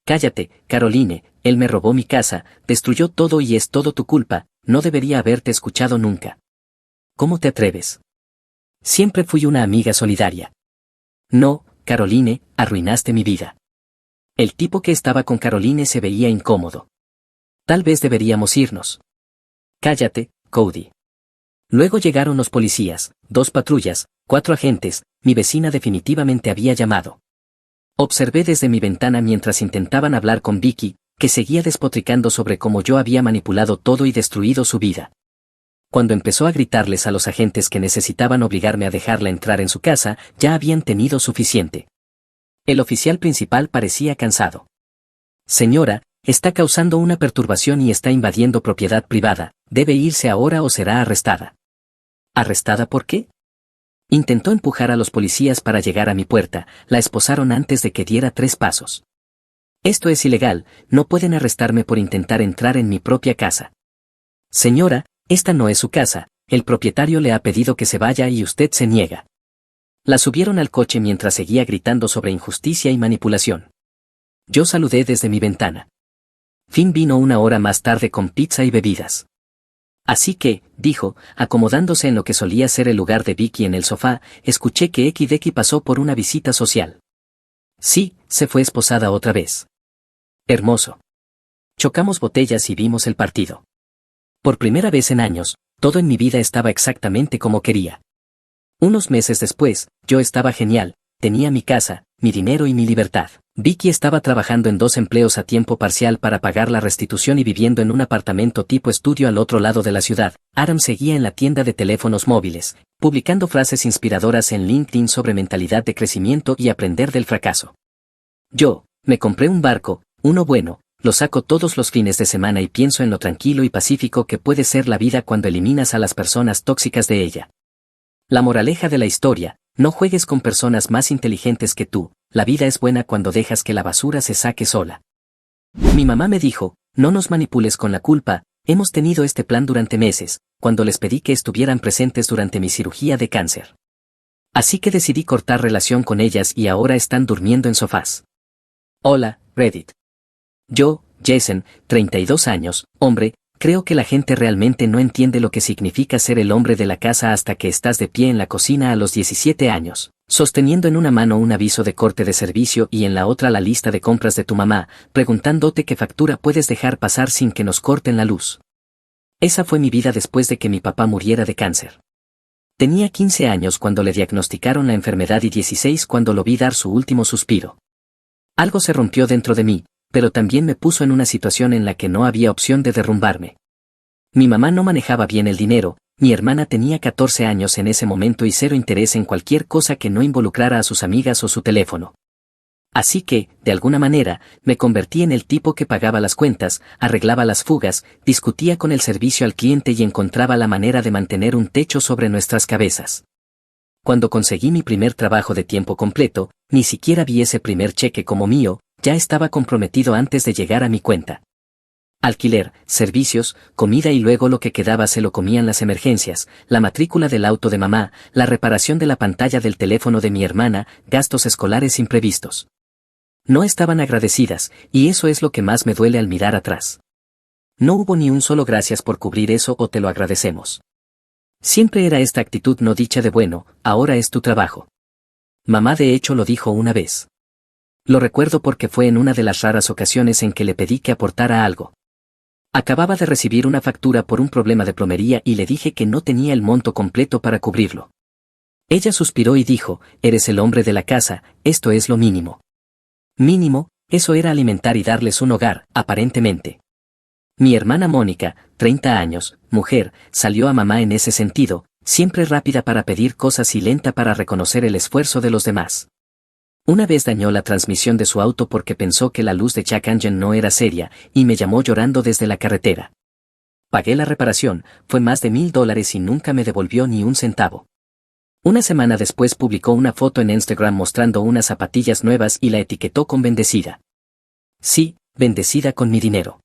Cállate, Caroline, él me robó mi casa, destruyó todo y es todo tu culpa, no debería haberte escuchado nunca. ¿Cómo te atreves? Siempre fui una amiga solidaria. No, Caroline, arruinaste mi vida. El tipo que estaba con Caroline se veía incómodo. Tal vez deberíamos irnos. Cállate, Cody. Luego llegaron los policías, 2 patrullas, 4 agentes, mi vecina definitivamente había llamado. Observé desde mi ventana mientras intentaban hablar con Vicky, que seguía despotricando sobre cómo yo había manipulado todo y destruido su vida. Cuando empezó a gritarles a los agentes que necesitaban obligarme a dejarla entrar en su casa, ya habían tenido suficiente. El oficial principal parecía cansado. Señora, está causando una perturbación y está invadiendo propiedad privada, debe irse ahora o será arrestada. ¿Arrestada por qué? Intentó empujar a los policías para llegar a mi puerta, la esposaron antes de que diera 3 pasos. Esto es ilegal, no pueden arrestarme por intentar entrar en mi propia casa. Señora, esta no es su casa, el propietario le ha pedido que se vaya y usted se niega. La subieron al coche mientras seguía gritando sobre injusticia y manipulación. Yo saludé desde mi ventana. Finn vino 1 hora más tarde con pizza y bebidas. Así que, dijo, acomodándose en lo que solía ser el lugar de Vicky en el sofá, escuché que X pasó por una visita social. Sí, se fue esposada otra vez. Hermoso. Chocamos botellas y vimos el partido. Por primera vez en años, todo en mi vida estaba exactamente como quería. Unos meses después, yo estaba genial, tenía mi casa, mi dinero y mi libertad. Vicky estaba trabajando en 2 empleos a tiempo parcial para pagar la restitución y viviendo en un apartamento tipo estudio al otro lado de la ciudad. Adam seguía en la tienda de teléfonos móviles, publicando frases inspiradoras en LinkedIn sobre mentalidad de crecimiento y aprender del fracaso. Yo, me compré un barco, uno bueno, lo saco todos los fines de semana y pienso en lo tranquilo y pacífico que puede ser la vida cuando eliminas a las personas tóxicas de ella. La moraleja de la historia, no juegues con personas más inteligentes que tú, la vida es buena cuando dejas que la basura se saque sola. Mi mamá me dijo, no nos manipules con la culpa, hemos tenido este plan durante meses, cuando les pedí que estuvieran presentes durante mi cirugía de cáncer. Así que decidí cortar relación con ellas y ahora están durmiendo en sofás. Hola, Reddit. Yo, Jason, 32 años, hombre, creo que la gente realmente no entiende lo que significa ser el hombre de la casa hasta que estás de pie en la cocina a los 17 años, sosteniendo en una mano un aviso de corte de servicio y en la otra la lista de compras de tu mamá, preguntándote qué factura puedes dejar pasar sin que nos corten la luz. Esa fue mi vida después de que mi papá muriera de cáncer. Tenía 15 años cuando le diagnosticaron la enfermedad y 16 cuando lo vi dar su último suspiro. Algo se rompió dentro de mí, pero también me puso en una situación en la que no había opción de derrumbarme. Mi mamá no manejaba bien el dinero, mi hermana tenía 14 años en ese momento y 0 interés en cualquier cosa que no involucrara a sus amigas o su teléfono. Así que, de alguna manera, me convertí en el tipo que pagaba las cuentas, arreglaba las fugas, discutía con el servicio al cliente y encontraba la manera de mantener un techo sobre nuestras cabezas. Cuando conseguí mi primer trabajo de tiempo completo, ni siquiera vi ese primer cheque como mío, ya estaba comprometido antes de llegar a mi cuenta. Alquiler, servicios, comida y luego lo que quedaba se lo comían las emergencias, la matrícula del auto de mamá, la reparación de la pantalla del teléfono de mi hermana, gastos escolares imprevistos. No estaban agradecidas, y eso es lo que más me duele al mirar atrás. No hubo ni un solo gracias por cubrir eso o te lo agradecemos. Siempre era esta actitud no dicha de bueno, ahora es tu trabajo. Mamá de hecho lo dijo una vez. Lo recuerdo porque fue en una de las raras ocasiones en que le pedí que aportara algo. Acababa de recibir una factura por un problema de plomería y le dije que no tenía el monto completo para cubrirlo. Ella suspiró y dijo, eres el hombre de la casa, esto es lo mínimo. Mínimo, eso era alimentar y darles un hogar, aparentemente. Mi hermana Mónica, 30 años, mujer, salió a mamá en ese sentido, siempre rápida para pedir cosas y lenta para reconocer el esfuerzo de los demás. Una vez dañó la transmisión de su auto porque pensó que la luz de check engine no era seria, y me llamó llorando desde la carretera. Pagué la reparación, fue más de $1000 y nunca me devolvió ni un centavo. Una semana después publicó una foto en Instagram mostrando unas zapatillas nuevas y la etiquetó con bendecida. Sí, bendecida con mi dinero.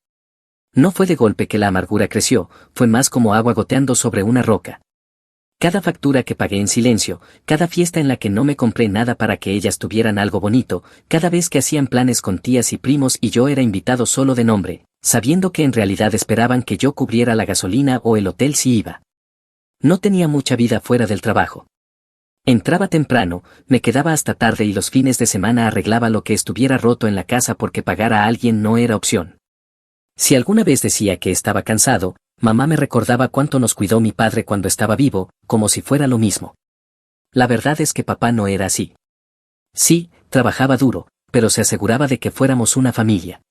No fue de golpe que la amargura creció, fue más como agua goteando sobre una roca. Cada factura que pagué en silencio, cada fiesta en la que no me compré nada para que ellas tuvieran algo bonito, cada vez que hacían planes con tías y primos y yo era invitado solo de nombre, sabiendo que en realidad esperaban que yo cubriera la gasolina o el hotel si iba. No tenía mucha vida fuera del trabajo. Entraba temprano, me quedaba hasta tarde y los fines de semana arreglaba lo que estuviera roto en la casa porque pagar a alguien no era opción. Si alguna vez decía que estaba cansado, mamá me recordaba cuánto nos cuidó mi padre cuando estaba vivo, como si fuera lo mismo. La verdad es que papá no era así. Sí, trabajaba duro, pero se aseguraba de que fuéramos una familia.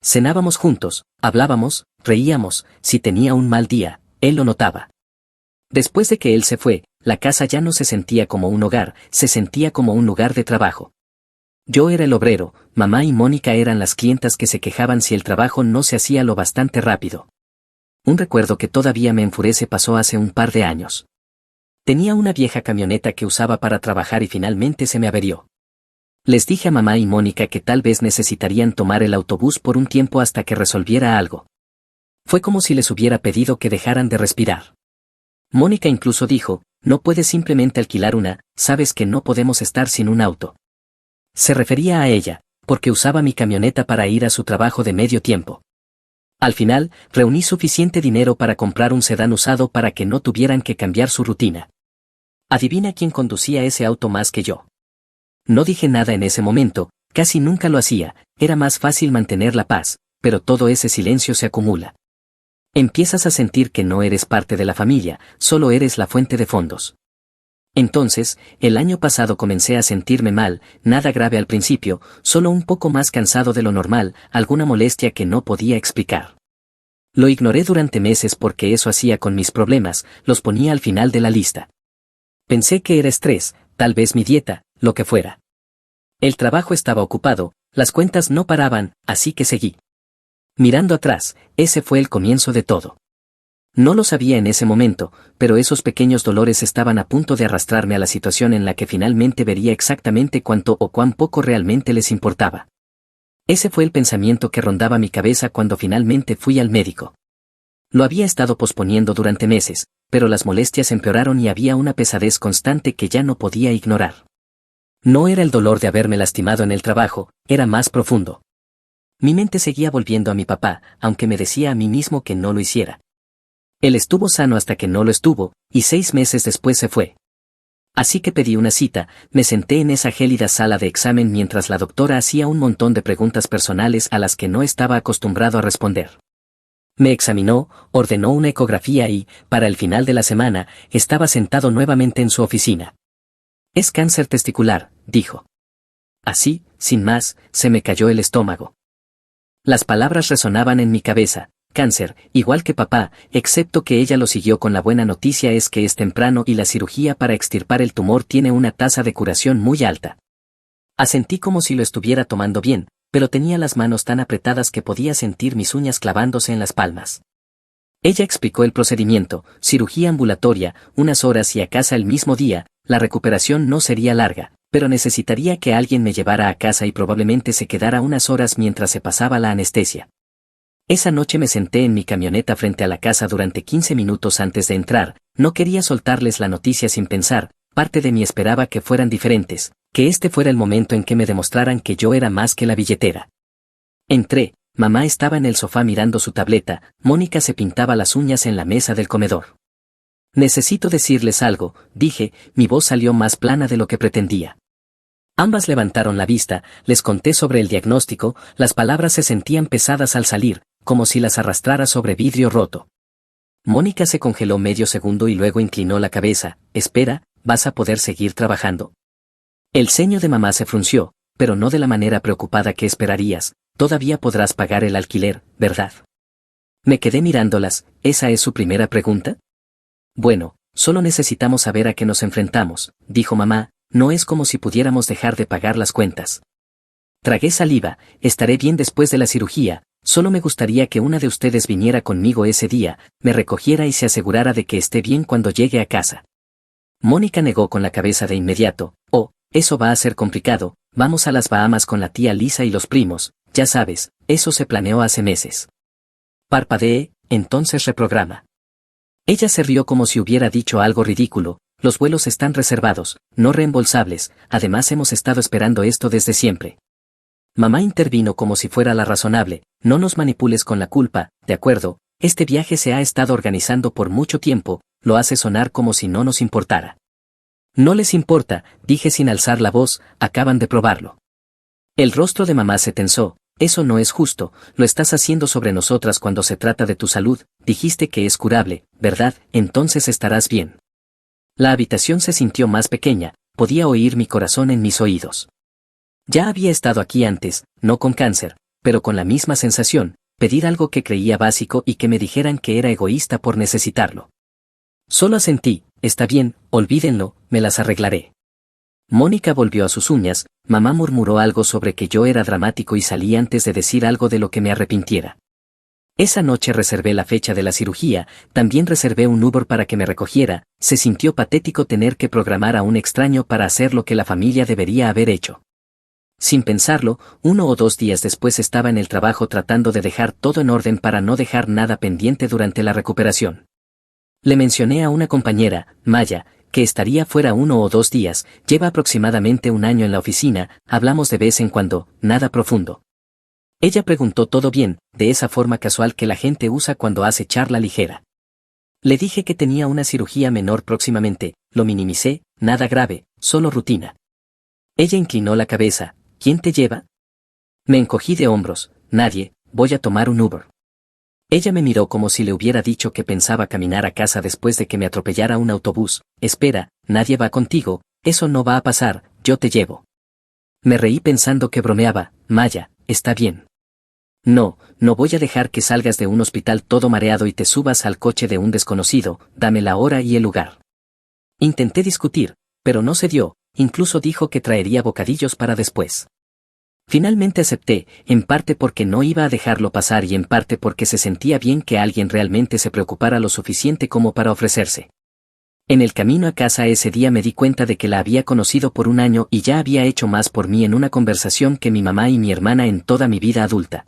Cenábamos juntos, hablábamos, reíamos, si tenía un mal día, él lo notaba. Después de que él se fue, la casa ya no se sentía como un hogar, se sentía como un lugar de trabajo. Yo era el obrero, mamá y Mónica eran las clientas que se quejaban si el trabajo no se hacía lo bastante rápido. Un recuerdo que todavía me enfurece pasó hace un par de años. Tenía una vieja camioneta que usaba para trabajar y finalmente se me averió. Les dije a mamá y Mónica que tal vez necesitarían tomar el autobús por un tiempo hasta que resolviera algo. Fue como si les hubiera pedido que dejaran de respirar. Mónica incluso dijo, no puedes simplemente alquilar una, sabes que no podemos estar sin un auto. Se refería a ella, porque usaba mi camioneta para ir a su trabajo de medio tiempo. Al final, reuní suficiente dinero para comprar un sedán usado para que no tuvieran que cambiar su rutina. Adivina quién conducía ese auto más que yo. No dije nada en ese momento, casi nunca lo hacía, era más fácil mantener la paz, pero todo ese silencio se acumula. Empiezas a sentir que no eres parte de la familia, solo eres la fuente de fondos. Entonces, el año pasado comencé a sentirme mal, nada grave al principio, solo un poco más cansado de lo normal, alguna molestia que no podía explicar. Lo ignoré durante meses porque eso hacía con mis problemas, los ponía al final de la lista. Pensé que era estrés, tal vez mi dieta, lo que fuera. El trabajo estaba ocupado, las cuentas no paraban, así que seguí. Mirando atrás, ese fue el comienzo de todo. No lo sabía en ese momento, pero esos pequeños dolores estaban a punto de arrastrarme a la situación en la que finalmente vería exactamente cuánto o cuán poco realmente les importaba. Ese fue el pensamiento que rondaba mi cabeza cuando finalmente fui al médico. Lo había estado posponiendo durante meses, pero las molestias empeoraron y había una pesadez constante que ya no podía ignorar. No era el dolor de haberme lastimado en el trabajo, era más profundo. Mi mente seguía volviendo a mi papá, aunque me decía a mí mismo que no lo hiciera. Él estuvo sano hasta que no lo estuvo, y 6 meses después se fue. Así que pedí una cita, me senté en esa gélida sala de examen mientras la doctora hacía un montón de preguntas personales a las que no estaba acostumbrado a responder. Me examinó, ordenó una ecografía y, para el final de la semana, estaba sentado nuevamente en su oficina. Es cáncer testicular, dijo. Así, sin más, se me cayó el estómago. Las palabras resonaban en mi cabeza. Cáncer, igual que papá, excepto que ella lo siguió con la buena noticia es que es temprano y la cirugía para extirpar el tumor tiene una tasa de curación muy alta. Asentí como si lo estuviera tomando bien, pero tenía las manos tan apretadas que podía sentir mis uñas clavándose en las palmas. Ella explicó el procedimiento, cirugía ambulatoria, unas horas y a casa el mismo día, la recuperación no sería larga, pero necesitaría que alguien me llevara a casa y probablemente se quedara unas horas mientras se pasaba la anestesia. Esa noche me senté en mi camioneta frente a la casa durante 15 minutos antes de entrar, no quería soltarles la noticia sin pensar, parte de mí esperaba que fueran diferentes, que este fuera el momento en que me demostraran que yo era más que la billetera. Entré, mamá estaba en el sofá mirando su tableta, Mónica se pintaba las uñas en la mesa del comedor. Necesito decirles algo, dije, mi voz salió más plana de lo que pretendía. Ambas levantaron la vista, les conté sobre el diagnóstico, las palabras se sentían pesadas al salir, como si las arrastrara sobre vidrio roto. Mónica se congeló medio segundo y luego inclinó la cabeza. Espera, ¿vas a poder seguir trabajando? El ceño de mamá se frunció, pero no de la manera preocupada que esperarías. Todavía podrás pagar el alquiler, ¿verdad? Me quedé mirándolas. ¿Esa es su primera pregunta? Bueno, solo necesitamos saber a qué nos enfrentamos, dijo mamá. No es como si pudiéramos dejar de pagar las cuentas. Tragué saliva. Estaré bien después de la cirugía. Solo me gustaría que una de ustedes viniera conmigo ese día, me recogiera y se asegurara de que esté bien cuando llegue a casa. Mónica negó con la cabeza de inmediato. Oh, eso va a ser complicado. Vamos a las Bahamas con la tía Lisa y los primos, ya sabes, eso se planeó hace meses. Parpadeé, entonces reprograma. Ella se rió como si hubiera dicho algo ridículo. Los vuelos están reservados, no reembolsables, además hemos estado esperando esto desde siempre. Mamá intervino como si fuera la razonable. No nos manipules con la culpa, ¿de acuerdo? Este viaje se ha estado organizando por mucho tiempo, lo hace sonar como si no nos importara. No les importa, dije sin alzar la voz, acaban de probarlo. El rostro de mamá se tensó. Eso no es justo, lo estás haciendo sobre nosotras cuando se trata de tu salud, dijiste que es curable, ¿verdad? Entonces estarás bien. La habitación se sintió más pequeña, podía oír mi corazón en mis oídos. Ya había estado aquí antes, no con cáncer, pero con la misma sensación, pedir algo que creía básico y que me dijeran que era egoísta por necesitarlo. Solo asentí, está bien, olvídenlo, me las arreglaré. Mónica volvió a sus uñas, mamá murmuró algo sobre que yo era dramático y salí antes de decir algo de lo que me arrepintiera. Esa noche reservé la fecha de la cirugía, también reservé un Uber para que me recogiera. Se sintió patético tener que programar a un extraño para hacer lo que la familia debería haber hecho. Sin pensarlo, 1 o 2 días después estaba en el trabajo tratando de dejar todo en orden para no dejar nada pendiente durante la recuperación. Le mencioné a una compañera, Maya, que estaría fuera 1 o 2 días, lleva aproximadamente 1 año en la oficina, hablamos de vez en cuando, nada profundo. Ella preguntó todo bien, de esa forma casual que la gente usa cuando hace charla ligera. Le dije que tenía una cirugía menor próximamente, lo minimicé, nada grave, solo rutina. Ella inclinó la cabeza. ¿Quién te lleva? Me encogí de hombros. Nadie, voy a tomar un Uber. Ella me miró como si le hubiera dicho que pensaba caminar a casa después de que me atropellara un autobús. Espera, nadie va contigo, eso no va a pasar, yo te llevo. Me reí pensando que bromeaba. Maya, está bien. No, no voy a dejar que salgas de un hospital todo mareado y te subas al coche de un desconocido, dame la hora y el lugar. Intenté discutir, pero no se dio, incluso dijo que traería bocadillos para después. Finalmente acepté, en parte porque no iba a dejarlo pasar y en parte porque se sentía bien que alguien realmente se preocupara lo suficiente como para ofrecerse. En el camino a casa ese día me di cuenta de que la había conocido por 1 año y ya había hecho más por mí en una conversación que mi mamá y mi hermana en toda mi vida adulta.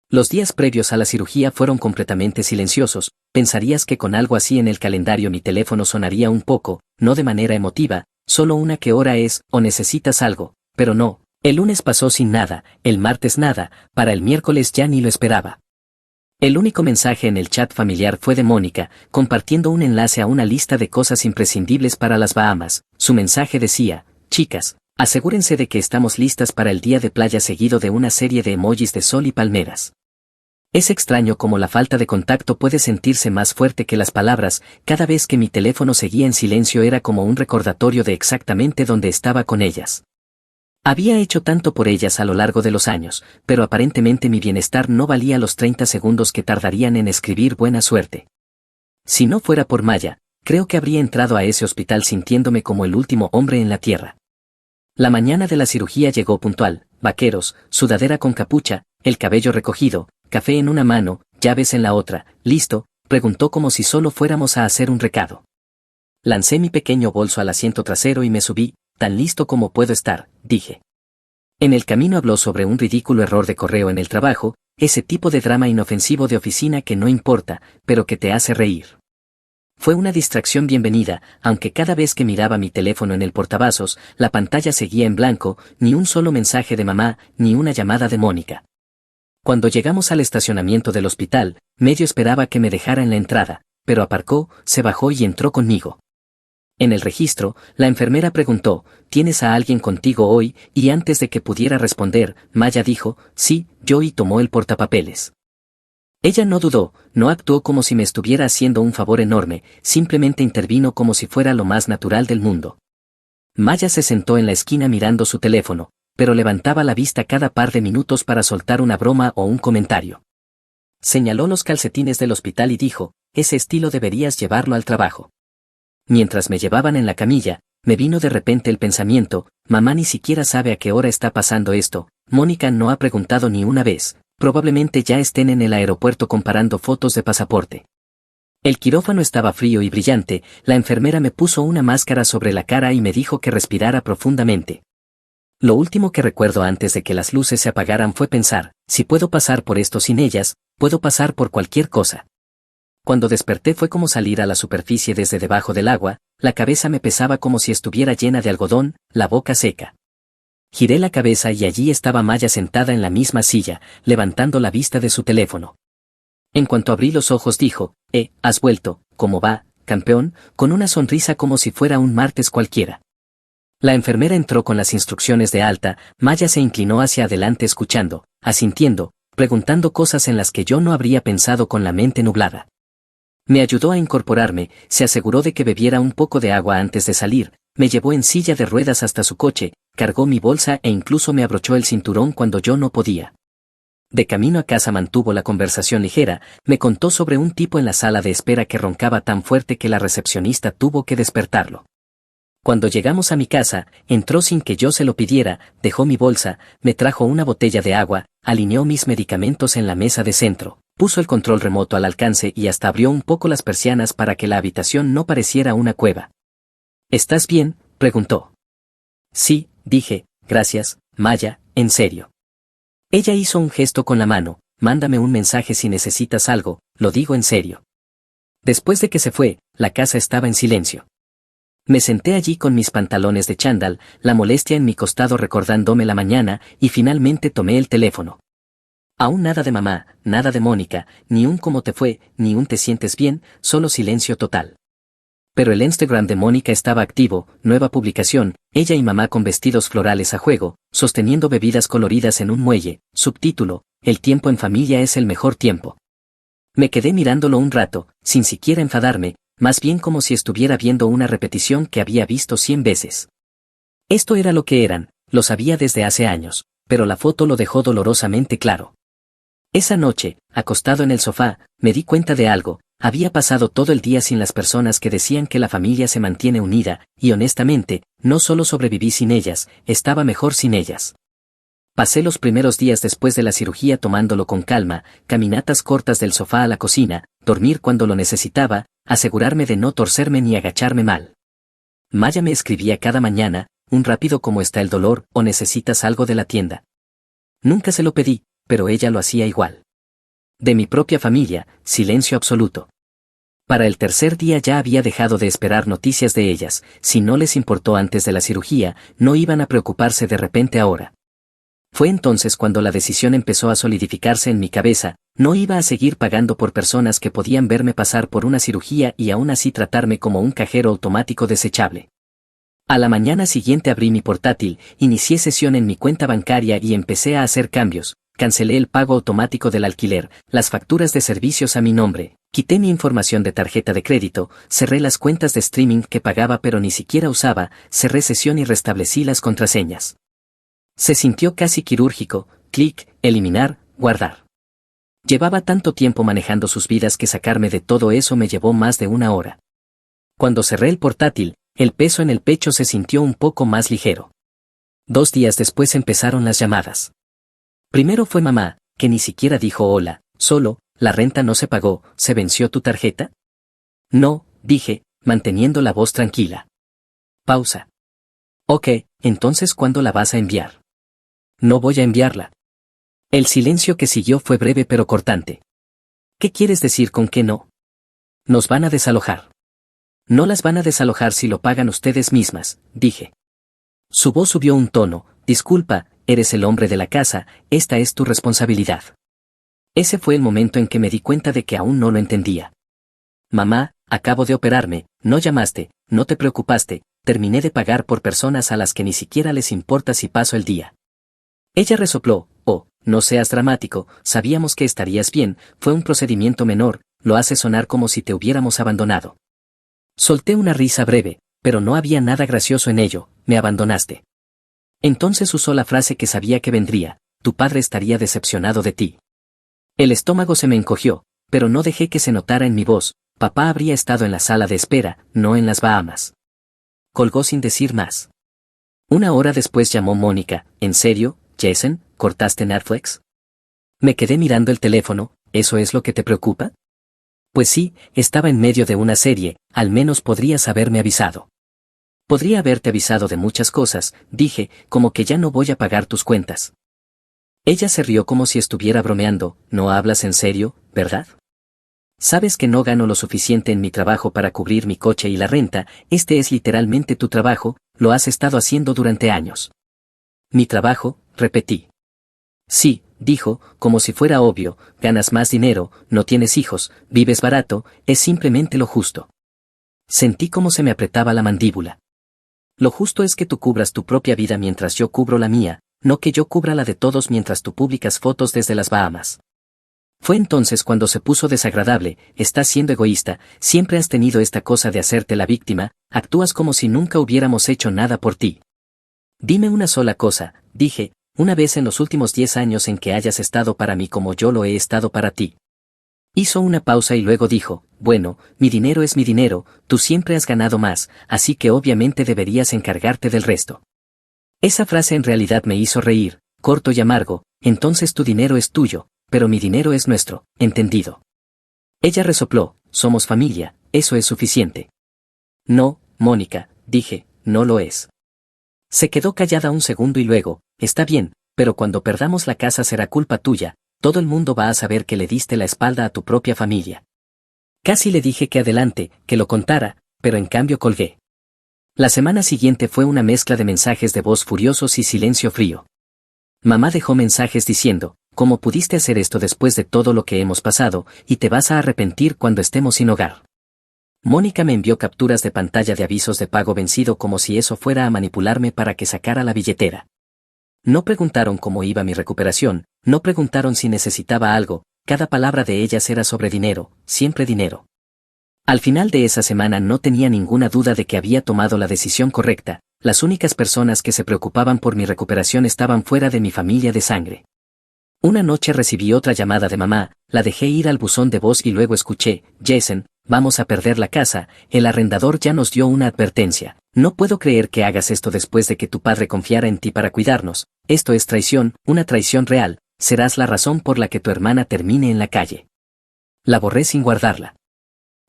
Los días previos a la cirugía fueron completamente silenciosos. Pensarías que con algo así en el calendario mi teléfono sonaría un poco, no de manera emotiva, solo una ¿qué hora es? O necesitas algo, pero no. El lunes pasó sin nada, el martes nada, para el miércoles ya ni lo esperaba. El único mensaje en el chat familiar fue de Mónica, compartiendo un enlace a una lista de cosas imprescindibles para las Bahamas. Su mensaje decía, chicas, asegúrense de que estamos listas para el día de playa seguido de una serie de emojis de sol y palmeras. Es extraño cómo la falta de contacto puede sentirse más fuerte que las palabras. Cada vez que mi teléfono seguía en silencio era como un recordatorio de exactamente dónde estaba con ellas. Había hecho tanto por ellas a lo largo de los años, pero aparentemente mi bienestar no valía los 30 segundos que tardarían en escribir buena suerte. Si no fuera por Maya, creo que habría entrado a ese hospital sintiéndome como el último hombre en la tierra. La mañana de la cirugía llegó puntual, vaqueros, sudadera con capucha, el cabello recogido, café en una mano, llaves en la otra. ¿Listo?, preguntó como si solo fuéramos a hacer un recado. Lancé mi pequeño bolso al asiento trasero y me subí. Tan listo como puedo estar, dije. En el camino habló sobre un ridículo error de correo en el trabajo, ese tipo de drama inofensivo de oficina que no importa, pero que te hace reír. Fue una distracción bienvenida, aunque cada vez que miraba mi teléfono en el portavasos, la pantalla seguía en blanco, ni un solo mensaje de mamá, ni una llamada de Mónica. Cuando llegamos al estacionamiento del hospital, medio esperaba que me dejara en la entrada, pero aparcó, se bajó y entró conmigo. En el registro, la enfermera preguntó, ¿tienes a alguien contigo hoy? Y antes de que pudiera responder, Maya dijo, sí, yo y tomó el portapapeles. Ella no dudó, no actuó como si me estuviera haciendo un favor enorme, simplemente intervino como si fuera lo más natural del mundo. Maya se sentó en la esquina mirando su teléfono, pero levantaba la vista cada par de minutos para soltar una broma o un comentario. Señaló los calcetines del hospital y dijo, ese estilo deberías llevarlo al trabajo. Mientras me llevaban en la camilla, me vino de repente el pensamiento, mamá ni siquiera sabe a qué hora está pasando esto, Mónica no ha preguntado ni una vez, probablemente ya estén en el aeropuerto comparando fotos de pasaporte. El quirófano estaba frío y brillante, la enfermera me puso una máscara sobre la cara y me dijo que respirara profundamente. Lo último que recuerdo antes de que las luces se apagaran fue pensar, si puedo pasar por esto sin ellas, puedo pasar por cualquier cosa. Cuando desperté fue como salir a la superficie desde debajo del agua, la cabeza me pesaba como si estuviera llena de algodón, la boca seca. Giré la cabeza y allí estaba Maya sentada en la misma silla, levantando la vista de su teléfono. En cuanto abrí los ojos dijo, has vuelto, ¿cómo va, campeón?, con una sonrisa como si fuera un martes cualquiera. La enfermera entró con las instrucciones de alta, Maya se inclinó hacia adelante escuchando, asintiendo, preguntando cosas en las que yo no habría pensado con la mente nublada. Me ayudó a incorporarme, se aseguró de que bebiera un poco de agua antes de salir, me llevó en silla de ruedas hasta su coche, cargó mi bolsa e incluso me abrochó el cinturón cuando yo no podía. De camino a casa mantuvo la conversación ligera, me contó sobre un tipo en la sala de espera que roncaba tan fuerte que la recepcionista tuvo que despertarlo. Cuando llegamos a mi casa, entró sin que yo se lo pidiera, dejó mi bolsa, me trajo una botella de agua, alineó mis medicamentos en la mesa de centro, puso el control remoto al alcance y hasta abrió un poco las persianas para que la habitación no pareciera una cueva. ¿Estás bien?, preguntó. Sí, dije, gracias, Maya, en serio. Ella hizo un gesto con la mano, mándame un mensaje si necesitas algo, lo digo en serio. Después de que se fue, la casa estaba en silencio. Me senté allí con mis pantalones de chándal, la molestia en mi costado recordándome la mañana, y finalmente tomé el teléfono. Aún nada de mamá, nada de Mónica, ni un cómo te fue, ni un te sientes bien, solo silencio total. Pero el Instagram de Mónica estaba activo, nueva publicación, ella y mamá con vestidos florales a juego, sosteniendo bebidas coloridas en un muelle, subtítulo, el tiempo en familia es el mejor tiempo. Me quedé mirándolo un rato, sin siquiera enfadarme, más bien como si estuviera viendo una repetición que había visto 100 veces. Esto era lo que eran, lo sabía desde hace años, pero la foto lo dejó dolorosamente claro. Esa noche, acostado en el sofá, me di cuenta de algo, había pasado todo el día sin las personas que decían que la familia se mantiene unida, y honestamente, no solo sobreviví sin ellas, estaba mejor sin ellas. Pasé los primeros días después de la cirugía tomándolo con calma, caminatas cortas del sofá a la cocina, dormir cuando lo necesitaba, asegurarme de no torcerme ni agacharme mal. Maya me escribía cada mañana, un rápido ¿cómo está el dolor? ¿O necesitas algo de la tienda? Nunca se lo pedí, pero ella lo hacía igual. De mi propia familia, silencio absoluto. Para el tercer día ya había dejado de esperar noticias de ellas, si no les importó antes de la cirugía, no iban a preocuparse de repente ahora. Fue entonces cuando la decisión empezó a solidificarse en mi cabeza, no iba a seguir pagando por personas que podían verme pasar por una cirugía y aún así tratarme como un cajero automático desechable. A la mañana siguiente abrí mi portátil, inicié sesión en mi cuenta bancaria y empecé a hacer cambios, cancelé el pago automático del alquiler, las facturas de servicios a mi nombre, quité mi información de tarjeta de crédito, cerré las cuentas de streaming que pagaba pero ni siquiera usaba, cerré sesión y restablecí las contraseñas. Se sintió casi quirúrgico, clic, eliminar, guardar. Llevaba tanto tiempo manejando sus vidas que sacarme de todo eso me llevó más de una hora. Cuando cerré el portátil, el peso en el pecho se sintió un poco más ligero. 2 días después empezaron las llamadas. Primero fue mamá, que ni siquiera dijo hola, solo, la renta no se pagó, ¿se venció tu tarjeta? No, dije, manteniendo la voz tranquila. Pausa. Ok, entonces ¿cuándo la vas a enviar? No voy a enviarla. El silencio que siguió fue breve pero cortante. ¿Qué quieres decir con que no? Nos van a desalojar. No las van a desalojar si lo pagan ustedes mismas, dije. Su voz subió un tono, disculpa, eres el hombre de la casa, esta es tu responsabilidad. Ese fue el momento en que me di cuenta de que aún no lo entendía. Mamá, acabo de operarme, no llamaste, no te preocupaste, terminé de pagar por personas a las que ni siquiera les importa si paso el día. Ella resopló, oh, no seas dramático, sabíamos que estarías bien, fue un procedimiento menor, lo hace sonar como si te hubiéramos abandonado. Solté una risa breve, pero no había nada gracioso en ello, me abandonaste. Entonces usó la frase que sabía que vendría, tu padre estaría decepcionado de ti. El estómago se me encogió, pero no dejé que se notara en mi voz, papá habría estado en la sala de espera, no en las Bahamas. Colgó sin decir más. Una hora después llamó Mónica, ¿en serio, Jason, cortaste Netflix? Me quedé mirando el teléfono, ¿eso es lo que te preocupa? Pues sí, estaba en medio de una serie, al menos podrías haberme avisado. Podría haberte avisado de muchas cosas, dije, como que ya no voy a pagar tus cuentas. Ella se rió como si estuviera bromeando, ¿no hablas en serio, verdad? Sabes que no gano lo suficiente en mi trabajo para cubrir mi coche y la renta, este es literalmente tu trabajo, lo has estado haciendo durante años. ¿Mi trabajo?, repetí. Sí, dijo, como si fuera obvio, ganas más dinero, no tienes hijos, vives barato, es simplemente lo justo. Sentí como se me apretaba la mandíbula. Lo justo es que tú cubras tu propia vida mientras yo cubro la mía, no que yo cubra la de todos mientras tú publicas fotos desde las Bahamas. Fue entonces cuando se puso desagradable, estás siendo egoísta, siempre has tenido esta cosa de hacerte la víctima, actúas como si nunca hubiéramos hecho nada por ti. Dime una sola cosa, dije, una vez en los últimos 10 años en que hayas estado para mí como yo lo he estado para ti. Hizo una pausa y luego dijo, bueno, mi dinero es mi dinero, tú siempre has ganado más, así que obviamente deberías encargarte del resto. Esa frase en realidad me hizo reír, corto y amargo, entonces tu dinero es tuyo, pero mi dinero es nuestro, ¿entendido? Ella resopló, somos familia, eso es suficiente. No, Mónica, dije, no lo es. Se quedó callada un segundo y luego, está bien, pero cuando perdamos la casa será culpa tuya, todo el mundo va a saber que le diste la espalda a tu propia familia. Casi le dije que adelante, que lo contara, pero en cambio colgué. La semana siguiente fue una mezcla de mensajes de voz furiosos y silencio frío. Mamá dejó mensajes diciendo, ¿cómo pudiste hacer esto después de todo lo que hemos pasado, y te vas a arrepentir cuando estemos sin hogar? Mónica me envió capturas de pantalla de avisos de pago vencido como si eso fuera a manipularme para que sacara la billetera. No preguntaron cómo iba mi recuperación, no preguntaron si necesitaba algo, cada palabra de ellas era sobre dinero, siempre dinero. Al final de esa semana no tenía ninguna duda de que había tomado la decisión correcta, las únicas personas que se preocupaban por mi recuperación estaban fuera de mi familia de sangre. Una noche recibí otra llamada de mamá, la dejé ir al buzón de voz y luego escuché, Jason, vamos a perder la casa, el arrendador ya nos dio una advertencia, no puedo creer que hagas esto después de que tu padre confiara en ti para cuidarnos, esto es traición, una traición real, serás la razón por la que tu hermana termine en la calle. La borré sin guardarla.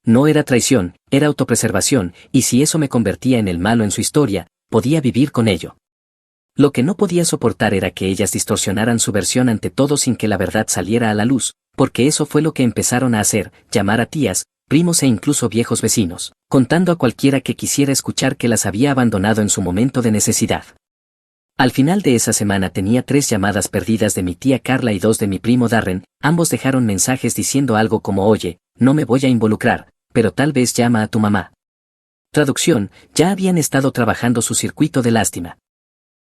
No era traición, era autopreservación, y si eso me convertía en el malo en su historia, podía vivir con ello. Lo que no podía soportar era que ellas distorsionaran su versión ante todo sin que la verdad saliera a la luz, porque eso fue lo que empezaron a hacer, llamar a tías, primos e incluso viejos vecinos, contando a cualquiera que quisiera escuchar que las había abandonado en su momento de necesidad. Al final de esa semana tenía 3 llamadas perdidas de mi tía Carla y 2 de mi primo Darren, ambos dejaron mensajes diciendo algo como oye, no me voy a involucrar, pero tal vez llama a tu mamá. Traducción, ya habían estado trabajando su circuito de lástima.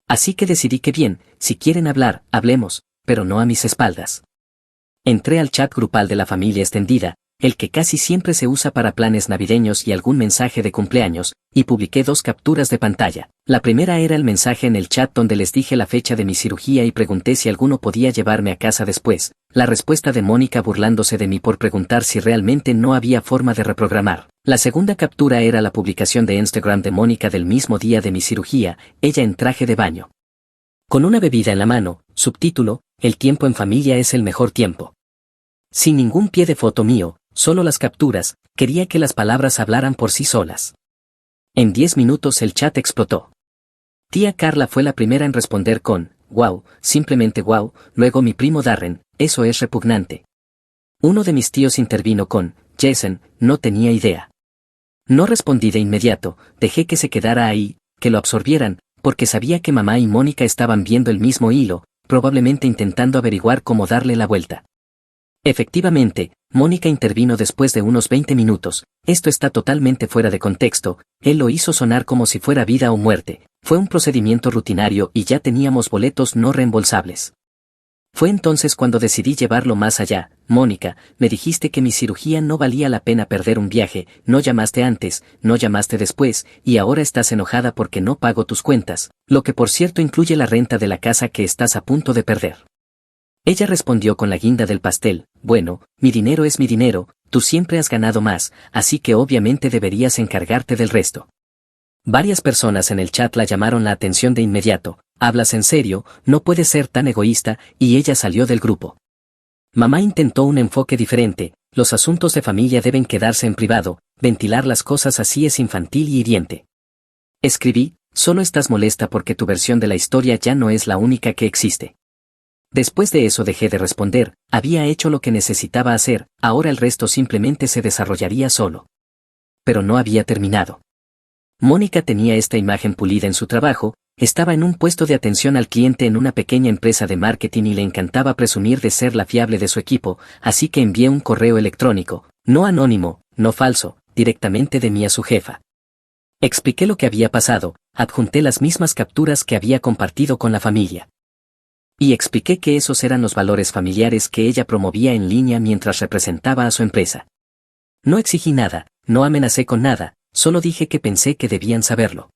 Así que decidí que bien, si quieren hablar, hablemos, pero no a mis espaldas. Entré al chat grupal de la familia extendida, el que casi siempre se usa para planes navideños y algún mensaje de cumpleaños, y publiqué 2 capturas de pantalla. La primera era el mensaje en el chat donde les dije la fecha de mi cirugía y pregunté si alguno podía llevarme a casa después, la respuesta de Mónica burlándose de mí por preguntar si realmente no había forma de reprogramar. La segunda captura era la publicación de Instagram de Mónica del mismo día de mi cirugía, ella en traje de baño. Con una bebida en la mano, subtítulo, el tiempo en familia es el mejor tiempo. Sin ningún pie de foto mío, solo las capturas, quería que las palabras hablaran por sí solas. En 10 minutos el chat explotó. Tía Carla fue la primera en responder con, wow, simplemente wow, luego mi primo Darren, eso es repugnante. Uno de mis tíos intervino con, Jason, no tenía idea. No respondí de inmediato, dejé que se quedara ahí, que lo absorbieran, porque sabía que mamá y Mónica estaban viendo el mismo hilo, probablemente intentando averiguar cómo darle la vuelta. Efectivamente, Mónica intervino después de unos 20 minutos, esto está totalmente fuera de contexto, él lo hizo sonar como si fuera vida o muerte, fue un procedimiento rutinario y ya teníamos boletos no reembolsables. Fue entonces cuando decidí llevarlo más allá. Mónica, me dijiste que mi cirugía no valía la pena perder un viaje, no llamaste antes, no llamaste después, y ahora estás enojada porque no pago tus cuentas, lo que por cierto incluye la renta de la casa que estás a punto de perder. Ella respondió con la guinda del pastel, bueno, mi dinero es mi dinero, tú siempre has ganado más, así que obviamente deberías encargarte del resto. Varias personas en el chat la llamaron la atención de inmediato, hablas en serio, no puedes ser tan egoísta, y ella salió del grupo. Mamá intentó un enfoque diferente, los asuntos de familia deben quedarse en privado, ventilar las cosas así es infantil y hiriente. Escribí, solo estás molesta porque tu versión de la historia ya no es la única que existe. Después de eso dejé de responder, había hecho lo que necesitaba hacer, ahora el resto simplemente se desarrollaría solo. Pero no había terminado. Mónica tenía esta imagen pulida en su trabajo, estaba en un puesto de atención al cliente en una pequeña empresa de marketing y le encantaba presumir de ser la fiable de su equipo, así que envié un correo electrónico, no anónimo, no falso, directamente de mí a su jefa. Expliqué lo que había pasado, adjunté las mismas capturas que había compartido con la familia. Y expliqué que esos eran los valores familiares que ella promovía en línea mientras representaba a su empresa. No exigí nada, no amenacé con nada, solo dije que pensé que debían saberlo.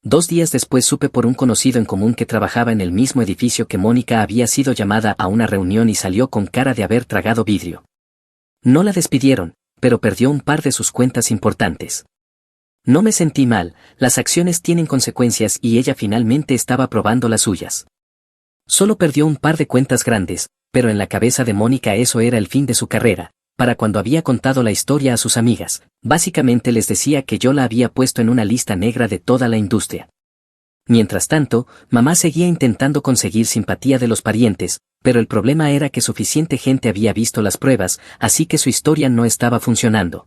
2 días después supe por un conocido en común que trabajaba en el mismo edificio que Mónica había sido llamada a una reunión y salió con cara de haber tragado vidrio. No la despidieron, pero perdió un par de sus cuentas importantes. No me sentí mal, las acciones tienen consecuencias y ella finalmente estaba probando las suyas. Solo perdió un par de cuentas grandes, pero en la cabeza de Mónica eso era el fin de su carrera. Para cuando había contado la historia a sus amigas, básicamente les decía que yo la había puesto en una lista negra de toda la industria. Mientras tanto, mamá seguía intentando conseguir simpatía de los parientes, pero el problema era que suficiente gente había visto las pruebas, así que su historia no estaba funcionando.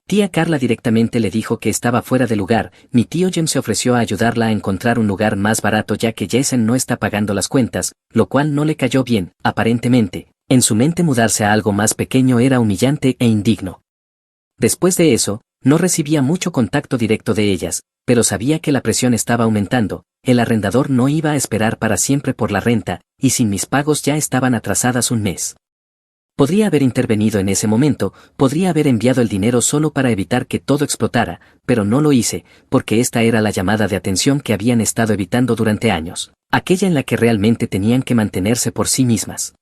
Tía Carla directamente le dijo que estaba fuera de lugar, mi tío Jem se ofreció a ayudarla a encontrar un lugar más barato ya que Jason no está pagando las cuentas, lo cual no le cayó bien, aparentemente. En su mente mudarse a algo más pequeño era humillante e indigno. Después de eso, no recibía mucho contacto directo de ellas, pero sabía que la presión estaba aumentando, el arrendador no iba a esperar para siempre por la renta, y sin mis pagos ya estaban atrasadas un mes. Podría haber intervenido en ese momento, podría haber enviado el dinero solo para evitar que todo explotara, pero no lo hice, porque esta era la llamada de atención que habían estado evitando durante años, aquella en la que realmente tenían que mantenerse por sí mismas.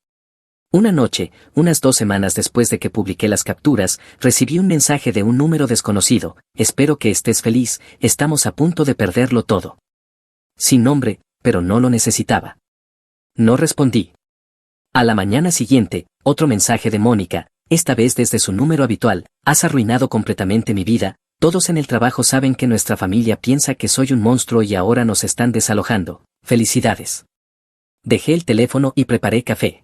Una noche, unas 2 semanas después de que publiqué las capturas, recibí un mensaje de un número desconocido, espero que estés feliz, estamos a punto de perderlo todo. Sin nombre, pero no lo necesitaba. No respondí. A la mañana siguiente, otro mensaje de Mónica, esta vez desde su número habitual, has arruinado completamente mi vida, todos en el trabajo saben que nuestra familia piensa que soy un monstruo y ahora nos están desalojando, felicidades. Dejé el teléfono y preparé café.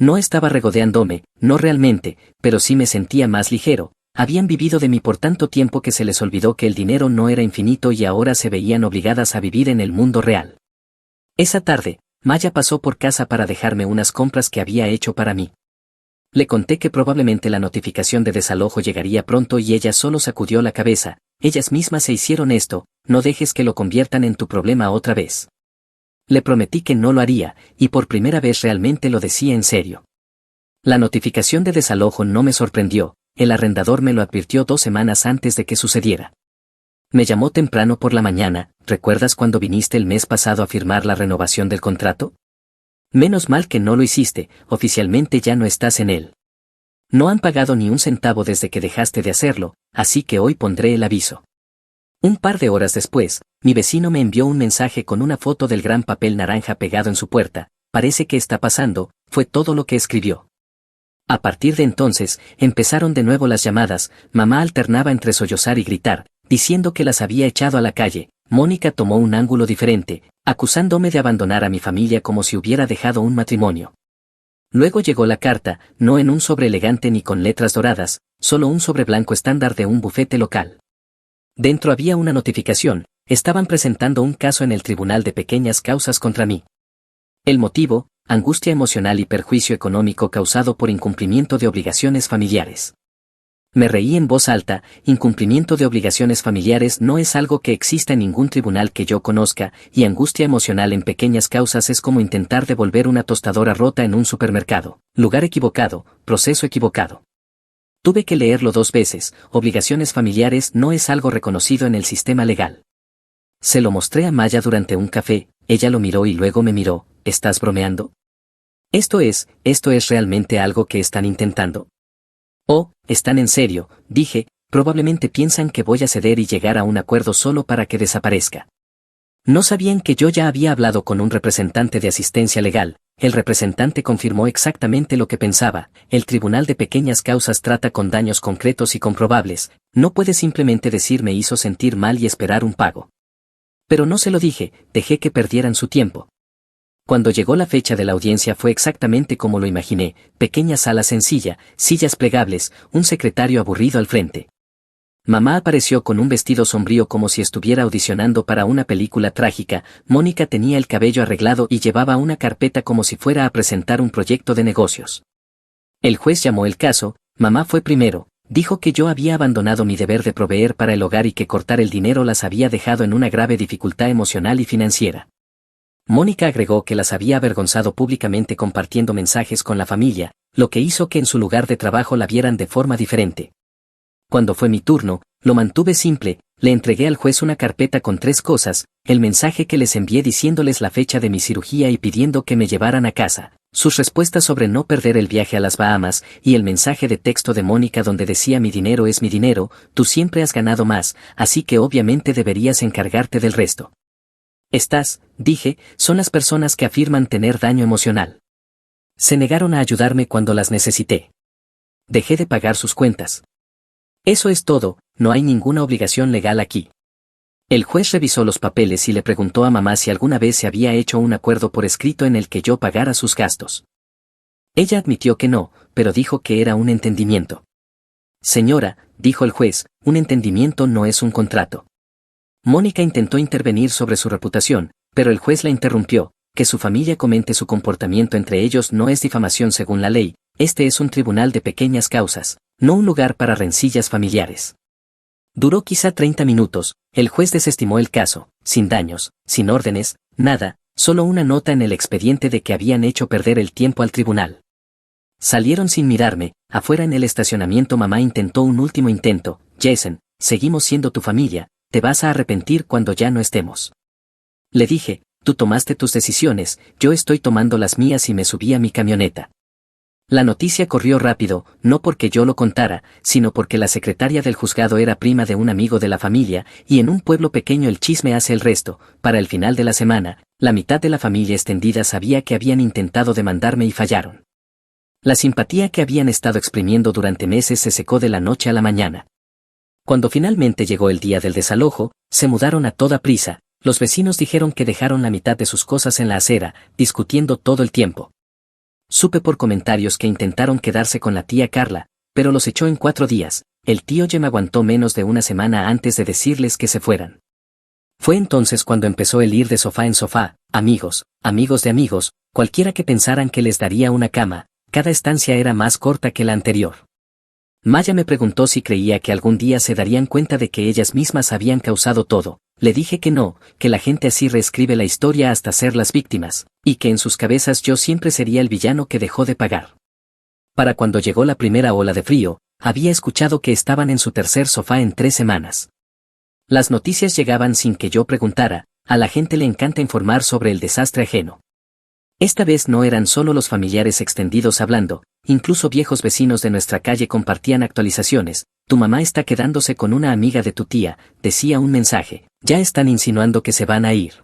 No estaba regodeándome, no realmente, pero sí me sentía más ligero, habían vivido de mí por tanto tiempo que se les olvidó que el dinero no era infinito y ahora se veían obligadas a vivir en el mundo real. Esa tarde, Maya pasó por casa para dejarme unas compras que había hecho para mí. Le conté que probablemente la notificación de desalojo llegaría pronto y ella solo sacudió la cabeza, ellas mismas se hicieron esto, no dejes que lo conviertan en tu problema otra vez. Le prometí que no lo haría, y por primera vez realmente lo decía en serio. La notificación de desalojo no me sorprendió, el arrendador me lo advirtió 2 semanas antes de que sucediera. Me llamó temprano por la mañana, ¿recuerdas cuando viniste el mes pasado a firmar la renovación del contrato? Menos mal que no lo hiciste, oficialmente ya no estás en él. No han pagado ni un centavo desde que dejaste de hacerlo, así que hoy pondré el aviso. Un par de horas después, mi vecino me envió un mensaje con una foto del gran papel naranja pegado en su puerta, parece que está pasando, fue todo lo que escribió. A partir de entonces, empezaron de nuevo las llamadas, mamá alternaba entre sollozar y gritar, diciendo que las había echado a la calle, Mónica tomó un ángulo diferente, acusándome de abandonar a mi familia como si hubiera dejado un matrimonio. Luego llegó la carta, no en un sobre elegante ni con letras doradas, solo un sobre blanco estándar de un bufete local. Dentro había una notificación, estaban presentando un caso en el Tribunal de Pequeñas Causas contra mí. El motivo, angustia emocional y perjuicio económico causado por incumplimiento de obligaciones familiares. Me reí en voz alta, incumplimiento de obligaciones familiares no es algo que exista en ningún tribunal que yo conozca, y angustia emocional en pequeñas causas es como intentar devolver una tostadora rota en un supermercado. Lugar equivocado, proceso equivocado. Tuve que leerlo 2 veces, obligaciones familiares no es algo reconocido en el sistema legal. Se lo mostré a Maya durante un café, ella lo miró y luego me miró, ¿estás bromeando? Esto es realmente algo que están intentando. Oh, están en serio, dije, probablemente piensan que voy a ceder y llegar a un acuerdo solo para que desaparezca. No sabían que yo ya había hablado con un representante de asistencia legal, el representante confirmó exactamente lo que pensaba, el tribunal de pequeñas causas trata con daños concretos y comprobables, no puede simplemente decir me hizo sentir mal y esperar un pago. Pero no se lo dije, dejé que perdieran su tiempo. Cuando llegó la fecha de la audiencia fue exactamente como lo imaginé, pequeña sala sencilla, sillas plegables, un secretario aburrido al frente. Mamá apareció con un vestido sombrío como si estuviera audicionando para una película trágica, Mónica tenía el cabello arreglado y llevaba una carpeta como si fuera a presentar un proyecto de negocios. El juez llamó el caso, mamá fue primero, dijo que yo había abandonado mi deber de proveer para el hogar y que cortar el dinero las había dejado en una grave dificultad emocional y financiera. Mónica agregó que las había avergonzado públicamente compartiendo mensajes con la familia, lo que hizo que en su lugar de trabajo la vieran de forma diferente. Cuando fue mi turno, lo mantuve simple, le entregué al juez una carpeta con 3 cosas, el mensaje que les envié diciéndoles la fecha de mi cirugía y pidiendo que me llevaran a casa, sus respuestas sobre no perder el viaje a las Bahamas, y el mensaje de texto de Mónica donde decía mi dinero es mi dinero, tú siempre has ganado más, así que obviamente deberías encargarte del resto. Estas, dije, son las personas que afirman tener daño emocional. Se negaron a ayudarme cuando las necesité. Dejé de pagar sus cuentas. Eso es todo, no hay ninguna obligación legal aquí. El juez revisó los papeles y le preguntó a mamá si alguna vez se había hecho un acuerdo por escrito en el que yo pagara sus gastos. Ella admitió que no, pero dijo que era un entendimiento. Señora, dijo el juez, un entendimiento no es un contrato. Mónica intentó intervenir sobre su reputación, pero el juez la interrumpió, que su familia comente su comportamiento entre ellos no es difamación según la ley, este es un tribunal de pequeñas causas, no un lugar para rencillas familiares. Duró quizá 30 minutos, el juez desestimó el caso, sin daños, sin órdenes, nada, solo una nota en el expediente de que habían hecho perder el tiempo al tribunal. Salieron sin mirarme, afuera en el estacionamiento mamá intentó un último intento, Jason, seguimos siendo tu familia, te vas a arrepentir cuando ya no estemos. Le dije, tú tomaste tus decisiones, yo estoy tomando las mías y me subí a mi camioneta. La noticia corrió rápido, no porque yo lo contara, sino porque la secretaria del juzgado era prima de un amigo de la familia, y en un pueblo pequeño el chisme hace el resto. Para el final de la semana, la mitad de la familia extendida sabía que habían intentado demandarme y fallaron. La simpatía que habían estado exprimiendo durante meses se secó de la noche a la mañana. Cuando finalmente llegó el día del desalojo, se mudaron a toda prisa, los vecinos dijeron que dejaron la mitad de sus cosas en la acera, discutiendo todo el tiempo. Supe por comentarios que intentaron quedarse con la tía Carla, pero los echó en 4 días, el tío Jim aguantó menos de una semana antes de decirles que se fueran. Fue entonces cuando empezó el ir de sofá en sofá, amigos, amigos de amigos, cualquiera que pensaran que les daría una cama, cada estancia era más corta que la anterior. Maya me preguntó si creía que algún día se darían cuenta de que ellas mismas habían causado todo. Le dije que no, que la gente así reescribe la historia hasta ser las víctimas, y que en sus cabezas yo siempre sería el villano que dejó de pagar. Para cuando llegó la primera ola de frío, había escuchado que estaban en su tercer sofá en 3 semanas. Las noticias llegaban sin que yo preguntara, a la gente le encanta informar sobre el desastre ajeno. Esta vez no eran solo los familiares extendidos hablando, incluso viejos vecinos de nuestra calle compartían actualizaciones. Tu mamá está quedándose con una amiga de tu tía, decía un mensaje, ya están insinuando que se van a ir.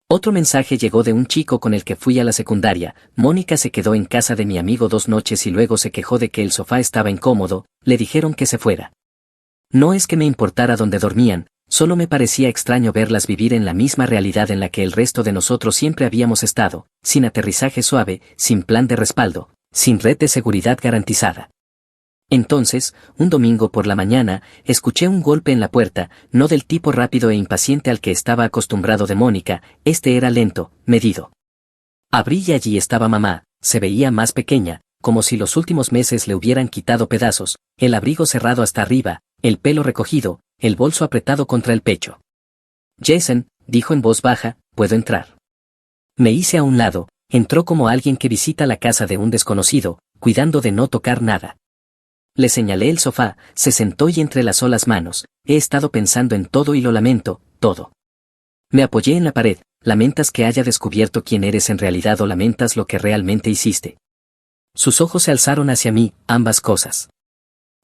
Otro mensaje llegó de un chico con el que fui a la secundaria, Mónica se quedó en casa de mi amigo 2 noches y luego se quejó de que el sofá estaba incómodo, le dijeron que se fuera. No es que me importara dónde dormían, solo me parecía extraño verlas vivir en la misma realidad en la que el resto de nosotros siempre habíamos estado, sin aterrizaje suave, sin plan de respaldo, sin red de seguridad garantizada. Entonces, un domingo por la mañana, escuché un golpe en la puerta, no del tipo rápido e impaciente al que estaba acostumbrado de Mónica, este era lento, medido. Abrí y allí estaba mamá, se veía más pequeña, como si los últimos meses le hubieran quitado pedazos, el abrigo cerrado hasta arriba, el pelo recogido, el bolso apretado contra el pecho. Jason, dijo en voz baja, ¿puedo entrar? Me hice a un lado, entró como alguien que visita la casa de un desconocido, cuidando de no tocar nada. Le señalé el sofá, se sentó y entrelazó las manos, he estado pensando en todo y lo lamento, todo. Me apoyé en la pared, ¿lamentas que haya descubierto quién eres en realidad o lamentas lo que realmente hiciste? Sus ojos se alzaron hacia mí, ambas cosas.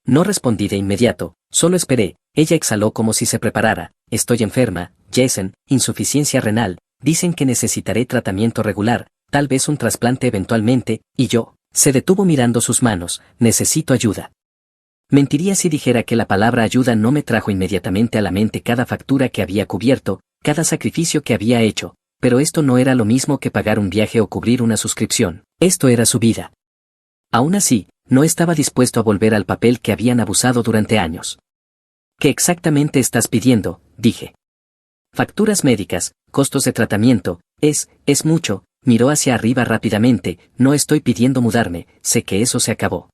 No respondí de inmediato, solo esperé, ella exhaló como si se preparara, estoy enferma, Jason, insuficiencia renal, dicen que necesitaré tratamiento regular, tal vez un trasplante eventualmente, y yo, se detuvo mirando sus manos, necesito ayuda. Mentiría si dijera que la palabra ayuda no me trajo inmediatamente a la mente cada factura que había cubierto, cada sacrificio que había hecho, pero esto no era lo mismo que pagar un viaje o cubrir una suscripción, esto era su vida. Aún así, no estaba dispuesto a volver al papel que habían abusado durante años. ¿Qué exactamente estás pidiendo?, dije. Facturas médicas, costos de tratamiento, es mucho, miró hacia arriba rápidamente, no estoy pidiendo mudarme, sé que eso se acabó.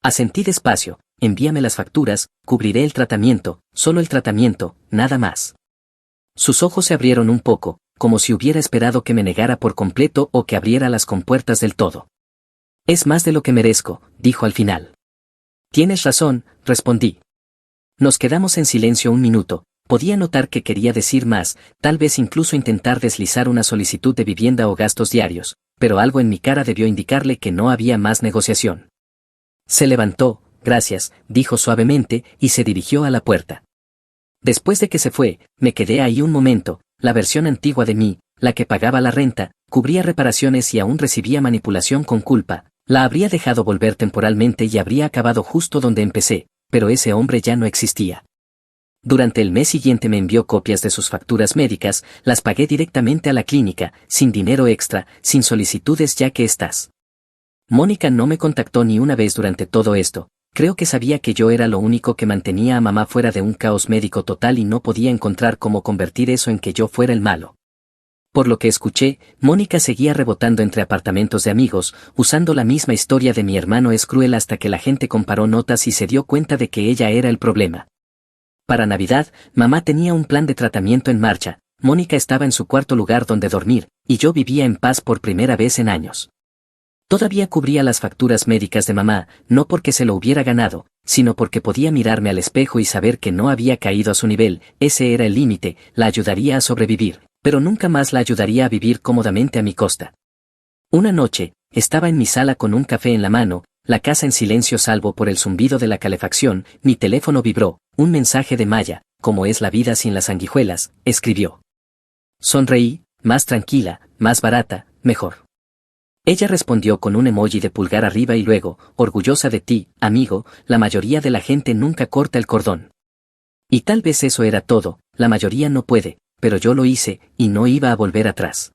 Asentí despacio, envíame las facturas, cubriré el tratamiento, solo el tratamiento, nada más. Sus ojos se abrieron un poco, como si hubiera esperado que me negara por completo o que abriera las compuertas del todo. Es más de lo que merezco, dijo al final. Tienes razón, respondí. Nos quedamos en silencio un minuto, podía notar que quería decir más, tal vez incluso intentar deslizar una solicitud de vivienda o gastos diarios, pero algo en mi cara debió indicarle que no había más negociación. Se levantó, gracias, dijo suavemente, y se dirigió a la puerta. Después de que se fue, me quedé ahí un momento, la versión antigua de mí, la que pagaba la renta, cubría reparaciones y aún recibía manipulación con culpa, la habría dejado volver temporalmente y habría acabado justo donde empecé, pero ese hombre ya no existía. Durante el mes siguiente me envió copias de sus facturas médicas, las pagué directamente a la clínica, sin dinero extra, sin solicitudes ya que estás. Mónica no me contactó ni una vez durante todo esto, creo que sabía que yo era lo único que mantenía a mamá fuera de un caos médico total y no podía encontrar cómo convertir eso en que yo fuera el malo. Por lo que escuché, Mónica seguía rebotando entre apartamentos de amigos, usando la misma historia de mi hermano es cruel hasta que la gente comparó notas y se dio cuenta de que ella era el problema. Para Navidad, mamá tenía un plan de tratamiento en marcha, Mónica estaba en su cuarto lugar donde dormir, y yo vivía en paz por primera vez en años. Todavía cubría las facturas médicas de mamá, no porque se lo hubiera ganado, sino porque podía mirarme al espejo y saber que no había caído a su nivel, ese era el límite, la ayudaría a sobrevivir, pero nunca más la ayudaría a vivir cómodamente a mi costa. Una noche, estaba en mi sala con un café en la mano, la casa en silencio salvo por el zumbido de la calefacción, mi teléfono vibró, un mensaje de Maya, como es la vida sin las sanguijuelas, escribió. Sonreí, más tranquila, más barata, mejor. Ella respondió con un emoji de pulgar arriba y luego, orgullosa de ti, amigo, la mayoría de la gente nunca corta el cordón. Y tal vez eso era todo, la mayoría no puede, pero yo lo hice, y no iba a volver atrás.